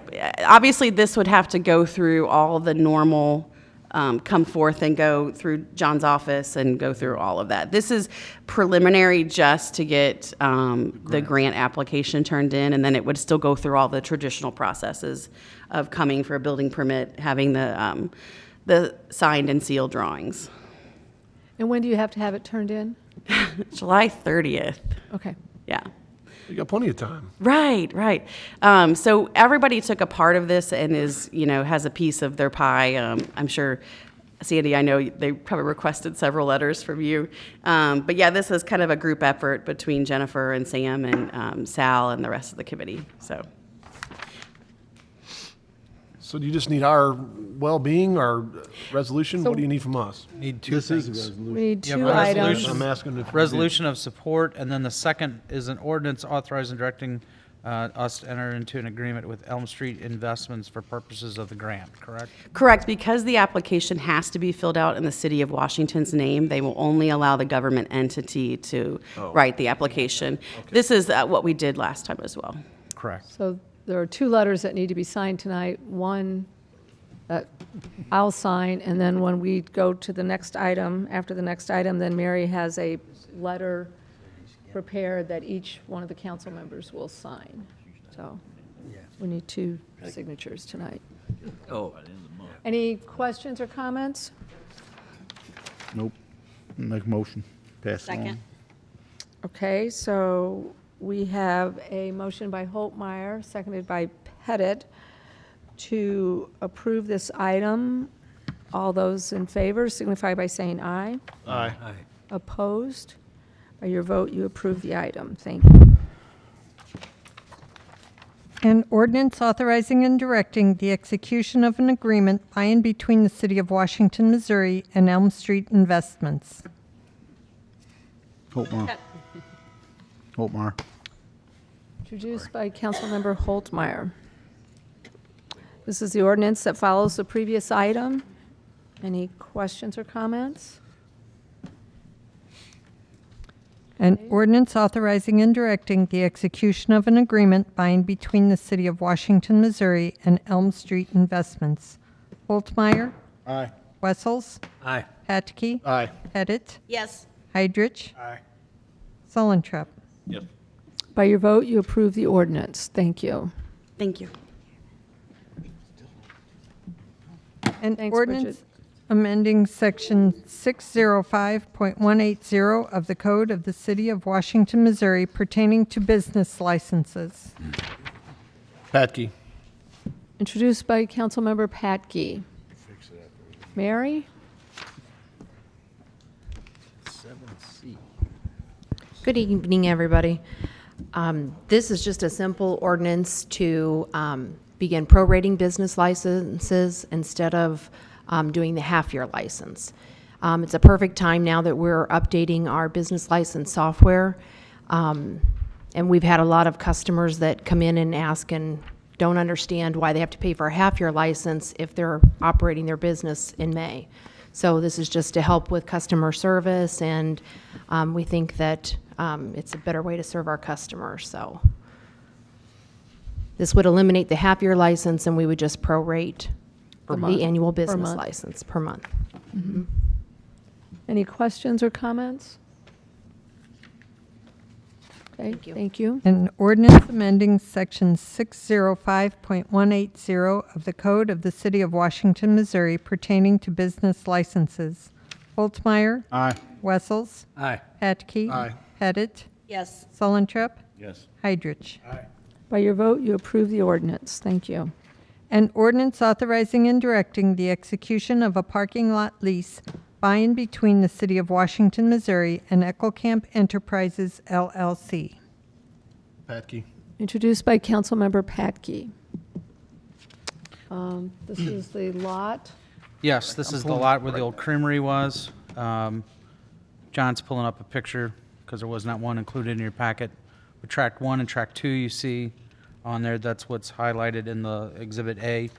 Speaker 12: obviously, this would have to go through all the normal, come forth and go through John's office and go through all of that. This is preliminary just to get the grant application turned in, and then it would still go through all the traditional processes of coming for a building permit, having the signed and sealed drawings.
Speaker 5: and when do you have to have it turned in?
Speaker 12: July 30th,
Speaker 5: Okay.
Speaker 12: yeah.
Speaker 7: You got plenty of time.
Speaker 12: Right, right. So everybody took a part of this and is, has a piece of their pie. I'm sure, Sandy, I know they probably requested several letters from you. But yeah, this is kind of a group effort between Jennifer and Sam and Sal and the rest of the committee, so.
Speaker 7: So do you just need our well-being, our resolution?
Speaker 5: So-
Speaker 7: What do you need from us?
Speaker 1: Need two things.
Speaker 5: We need
Speaker 1: You have
Speaker 5: 2
Speaker 1: a
Speaker 5: items.
Speaker 1: resolution-
Speaker 7: I'm asking if.
Speaker 1: Resolution of support, and then the second is an ordinance authorizing and directing us to enter into an agreement with Elm Street Investments for purposes of the grant, correct?
Speaker 12: Correct, because the application has to be filled out in the city of Washington's name, they will only allow the government entity to write the application. This is what we did last time as well.
Speaker 1: Correct.
Speaker 5: So there are 2 letters that need to be signed tonight. One that I'll sign, and then when we go to the next item, after the next item, then Mary has a letter prepared that each one of the council members will sign. So we need 2 signatures tonight.
Speaker 6: Oh.
Speaker 5: Any questions or comments?
Speaker 10: Nope. Make a motion. Pass it on.
Speaker 2: Second.
Speaker 5: Okay, so we have a motion by Holtmeyer, seconded by Pettit, to approve this item. All those in favor signify by saying aye.
Speaker 7: Aye.
Speaker 5: Opposed? By your vote, you approve the item. Thank you.
Speaker 8: An ordinance authorizing and directing the execution of an agreement by and between the City of Washington, Missouri and Elm Street Investments.
Speaker 10: Holtmar. Holtmar.
Speaker 5: Introduced by Councilmember Holtmeyer. This is the ordinance that follows the previous item. Any questions or comments?
Speaker 8: An ordinance authorizing and directing the execution of an agreement by and between the City of Washington, Missouri and Elm Street Investments. Holtmeyer.
Speaker 11: Aye.
Speaker 8: Wessels.
Speaker 6: Aye.
Speaker 8: Patke.
Speaker 7: Aye.
Speaker 8: Pettit.
Speaker 2: Yes.
Speaker 8: Heidrich.
Speaker 11: Aye.
Speaker 8: Zollentrup.
Speaker 4: Yes.
Speaker 5: By your vote, you approve the ordinance. Thank you.
Speaker 12: Thank you.
Speaker 8: An
Speaker 5: Thanks,
Speaker 8: ordinance
Speaker 5: Bridget.
Speaker 8: amending Section 605.180 of the Code of the City of Washington, Missouri pertaining to business licenses.
Speaker 7: Patke.
Speaker 5: Introduced by Councilmember Patke. Mary?
Speaker 15: 7C.
Speaker 14: Good evening, everybody. This is just a simple ordinance to begin prorating business licenses instead of doing the half-year license. It's a perfect time now that we're updating our business license software. And we've had a lot of customers that come in and ask and don't understand why they have to pay for a half-year license if they're operating their business in May. So this is just to help with customer service, and we think that it's a better way to serve our customers. So this would eliminate the half-year license, and we would just prorate the annual business
Speaker 5: month.
Speaker 14: license per month.
Speaker 5: Any questions or comments? Okay, thank you.
Speaker 8: An ordinance amending Section 605.180 of the Code of the City of Washington, Missouri pertaining to business licenses. Holtmeyer.
Speaker 11: Aye.
Speaker 8: Wessels.
Speaker 6: Aye.
Speaker 8: Patke.
Speaker 7: Aye.
Speaker 8: Pettit.
Speaker 2: Yes.
Speaker 8: Zollentrup.
Speaker 4: Yes.
Speaker 8: Heidrich.
Speaker 5: By your vote, you approve the ordinance. Thank you.
Speaker 8: An ordinance authorizing and directing the execution of a parking lot lease by and between the City of Washington, Missouri and Eckelcamp Enterprises, LLC.
Speaker 7: Patke.
Speaker 5: Introduced by Councilmember Patke. This is the lot.
Speaker 1: Yes, this is the lot where the old creamery was. John's pulling up a picture because there was not one included in your packet. But track 1 and track 2 you see on there, that's what's highlighted in the Exhibit A,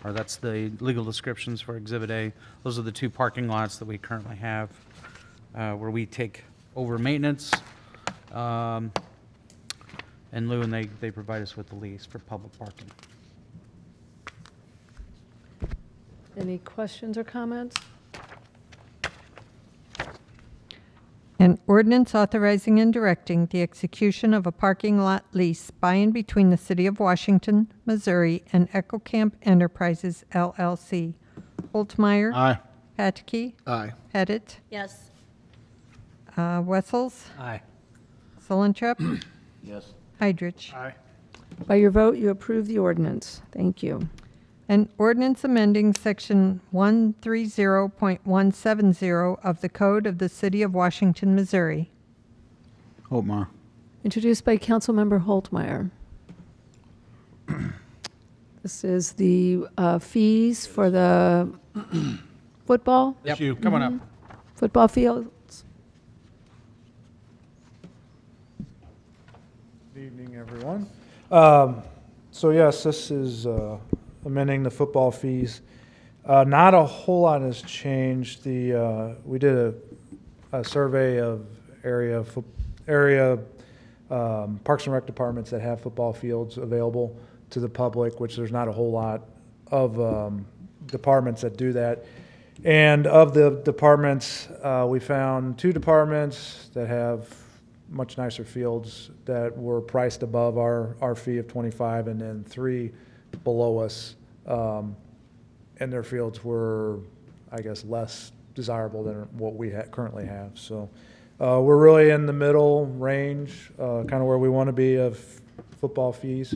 Speaker 1: or that's the legal descriptions for Exhibit A. Those are the 2 parking lots that we currently have where we take over maintenance. And Lou and they provide us with the lease for public parking.
Speaker 5: Any questions or comments?
Speaker 8: An ordinance authorizing and directing the execution of a parking lot lease by and between the City of Washington, Missouri and Eckelcamp Enterprises, LLC. Holtmeyer.
Speaker 11: Aye.
Speaker 8: Patke.
Speaker 7: Aye.
Speaker 8: Pettit.
Speaker 2: Yes.
Speaker 8: Wessels.
Speaker 6: Aye.
Speaker 8: Zollentrup.
Speaker 4: Yes.
Speaker 8: Heidrich.
Speaker 11: Aye.
Speaker 5: By your vote, you approve the ordinance. Thank you.
Speaker 8: An ordinance amending Section 130.170 of the Code of the City of Washington, Missouri.
Speaker 11: Holtmeyer.
Speaker 5: Introduced by Councilmember Holtmeyer. This is the fees for the football?
Speaker 1: Yep, come on up.
Speaker 5: Football fields?
Speaker 22: Good evening, everyone. So yes, this is amending the football fees. Not a whole lot has changed. We did a survey of area parks and rec departments that have football fields available to the public, which there's not a whole lot of departments that do that. And of the departments, we found 2 departments that have much nicer fields that were priced above our fee of $25, and then 3 below us, and their fields were, I guess, less desirable than what we currently have. So we're really in the middle range, kind of where we want to be of football fees.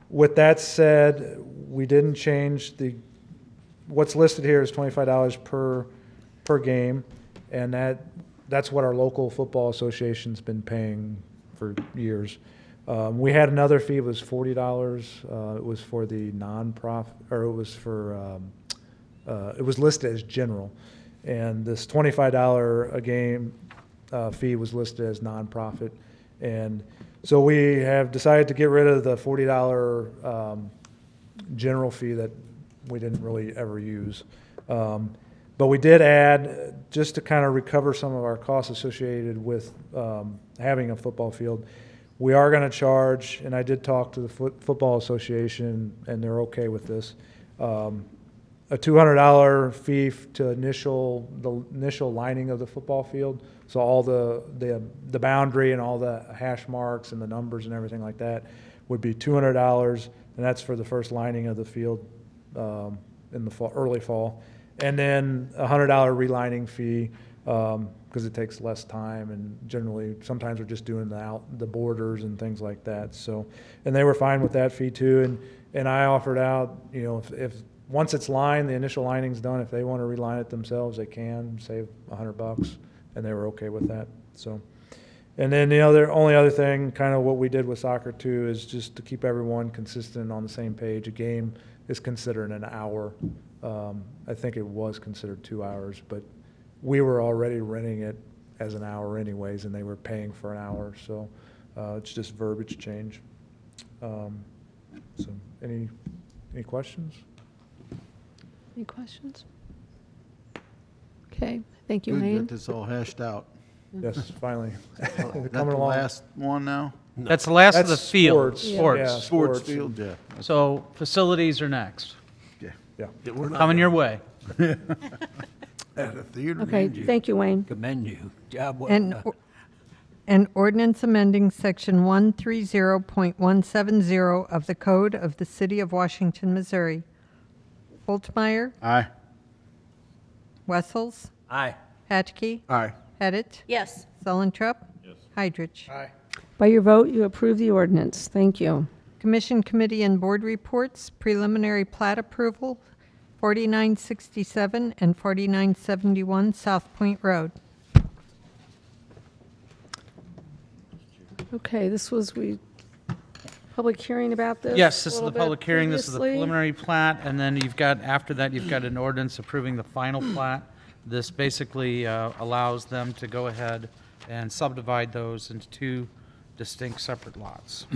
Speaker 22: With that said, we didn't change what's listed here is $25 per game, and that's what our local football association's been paying for years. We had another fee, it was $40. It was for the nonprofit, or it was for, it was listed as general. And this $25 a game fee was listed as nonprofit. And so we have decided to get rid of the $40 general fee that we didn't really ever use. But we did add, just to kind of recover some of our costs associated with having a football field, we are going to charge, and I did talk to the Football Association, and they're okay with this, a $200 fee to the initial lining of the football field. So all the boundary and all the hash marks and the numbers and everything like that would be $200, and that's for the first lining of the field in the fall, early fall. And then a $100 relining fee because it takes less time, and generally sometimes we're just doing the borders and things like that. So, and they were fine with that fee too. And I offered out, you know, if once it's lined, the initial lining's done, if they want to reline it themselves, they can save $100, and they were okay with that. So, and then the only other thing, kind of what we did with soccer too, is just to keep everyone consistent on the same page. A game is considered an hour. I think it was considered 2 hours, but we were already renting it as an hour anyways, and they were paying for an hour. So it's just verbiage change. So any questions?
Speaker 5: Any questions? Okay, thank you,
Speaker 10: Good
Speaker 5: Wayne.
Speaker 10: that this all hashed out.
Speaker 22: Yes, finally.
Speaker 10: Is
Speaker 22: Coming
Speaker 10: that the
Speaker 22: along.
Speaker 10: last one now?
Speaker 1: That's the last of the
Speaker 22: That's
Speaker 1: field.
Speaker 22: sports.
Speaker 1: Sports.
Speaker 22: Yeah,
Speaker 10: Sports
Speaker 22: sports.
Speaker 10: field, yeah.
Speaker 1: So facilities are next.
Speaker 22: Yeah.
Speaker 1: Coming your way.
Speaker 10: At a theater.
Speaker 5: Okay, thank you, Wayne.
Speaker 6: Commend you. Job well
Speaker 8: And,
Speaker 6: done.
Speaker 8: an ordinance amending section 130.170 of the Code of the City of Washington, Missouri. Holtmeyer,
Speaker 10: Aye.
Speaker 8: Wessels,
Speaker 6: Aye.
Speaker 8: Hatchke,
Speaker 10: Aye.
Speaker 8: Pettit,
Speaker 2: Yes.
Speaker 8: Sullentrup, Heidrich.
Speaker 5: By your vote, you approve the ordinance. Thank you.
Speaker 8: Commission, committee, and board reports, preliminary plat approval, 4967 and 4971 South Point Road.
Speaker 5: Okay, this was, public hearing about this?
Speaker 1: Yes,
Speaker 5: a
Speaker 1: this is
Speaker 5: little
Speaker 1: the
Speaker 5: bit
Speaker 1: public hearing, this is the
Speaker 5: previously?
Speaker 1: preliminary plat, and then you've got, after that, you've got an ordinance approving the final plat. This basically allows them to go ahead and subdivide those into two distinct separate lots.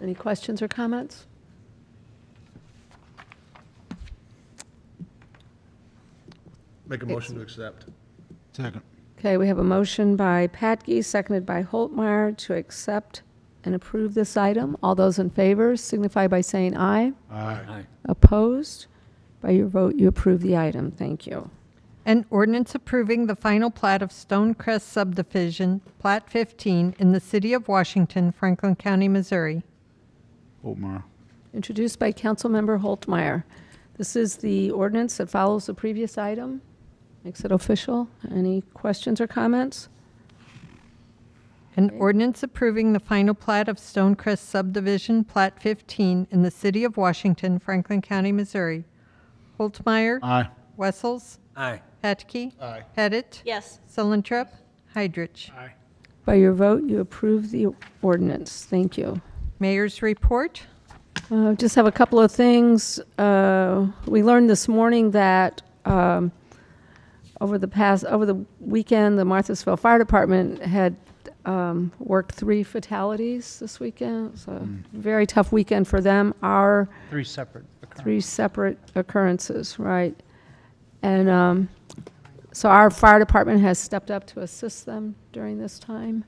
Speaker 5: Any questions or comments?
Speaker 7: Make a motion to accept.
Speaker 10: Second.
Speaker 5: Okay, we have a motion by Patke, seconded by Holtmeyer, to accept and approve this item. All those in favor signify by saying aye.
Speaker 10: Aye.
Speaker 5: Opposed? By your vote, you approve the item. Thank you.
Speaker 8: An ordinance approving the final plat of Stonecrest subdivision, Plat 15, in the city of Washington, Franklin County, Missouri.
Speaker 10: Holtmeyer.
Speaker 5: Introduced by Councilmember Holtmeyer. This is the ordinance that follows the previous item, makes it official. Any questions or comments?
Speaker 8: An ordinance approving the final plat of Stonecrest subdivision, Plat 15, in the city of Washington, Franklin County, Missouri. Holtmeyer.
Speaker 10: Aye.
Speaker 8: Wessels.
Speaker 6: Aye.
Speaker 8: Petke.
Speaker 7: Aye.
Speaker 8: Pettit.
Speaker 2: Yes.
Speaker 8: Sullentrup. Heidrich.
Speaker 5: By your vote, you approve the ordinance. Thank you.
Speaker 8: Mayor's report.
Speaker 5: Just have a couple of things. We learned this morning that over the weekend, the Marthasville Fire Department had worked 3 fatalities this weekend. It's a very tough weekend for them. Our
Speaker 1: 3 separate occurrences.
Speaker 5: 3 separate occurrences, right? And so our fire department has stepped up to assist them during this time.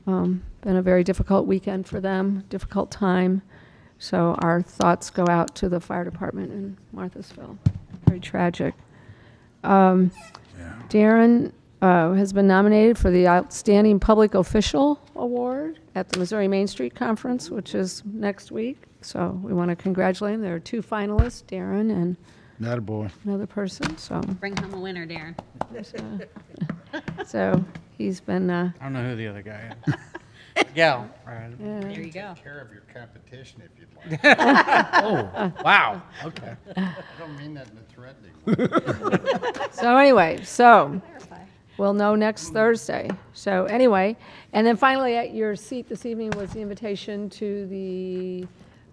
Speaker 5: Been a very difficult weekend for them, difficult time. So our thoughts go out to the fire department in Marthasville. Very tragic. Darren has been nominated for the Outstanding Public Official Award at the Missouri Main Street Conference, which is next week. So we want to congratulate him. There are 2 finalists, Darren and
Speaker 10: Not a boy.
Speaker 5: another person. So,
Speaker 2: Bring home a winner, Darren.
Speaker 5: so he's been.
Speaker 1: I don't know who the other guy is. Gal. Right.
Speaker 2: There you go.
Speaker 10: Care of your competition if you'd like.
Speaker 1: Oh, wow. Okay.
Speaker 10: I don't mean that in a threatening way.
Speaker 5: So anyway, so we'll know next Thursday. So anyway, and then finally at your seat this evening was the invitation to the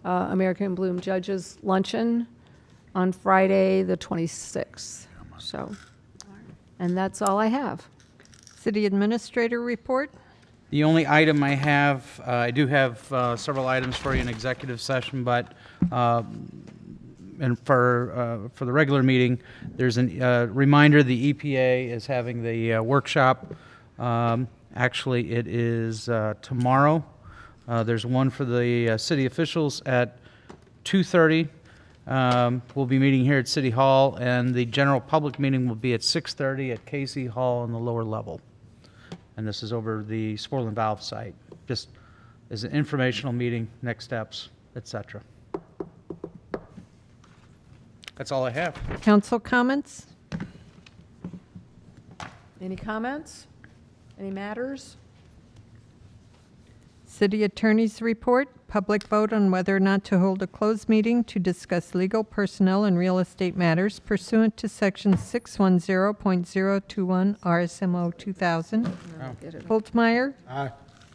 Speaker 5: American Bloom Judges Luncheon on Friday, the 26th. So, and that's all I have.
Speaker 8: City Administrator report.
Speaker 1: The only item I have, I do have several items for you in executive session, but, and for the regular meeting, there's a reminder, the EPA is having the workshop. Actually, it is tomorrow. There's one for the city officials at 2:30. We'll be meeting here at City Hall, and the general public meeting will be at 6:30 at Casey Hall on the lower level. And this is over the Sportland Valve site, just as an informational meeting, next steps, etc. That's all I have.
Speaker 8: Council comments?
Speaker 5: Any comments? Any matters?
Speaker 8: City Attorney's report, public vote on whether or not to hold a closed meeting to discuss legal, personnel, and real estate matters pursuant to Section 610.021 RSMO 2000. Holtzmeyer?
Speaker 11: Aye.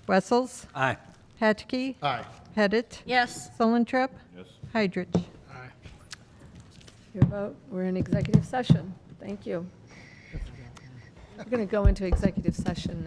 Speaker 8: Wessels?
Speaker 6: Aye.
Speaker 8: Hettke?
Speaker 11: Aye.
Speaker 8: Pettit?
Speaker 2: Yes.
Speaker 8: Sulentrop?
Speaker 4: Yes.
Speaker 8: Heidrich?
Speaker 5: Your vote. We're in executive session. Thank you. We're going to go into executive session now.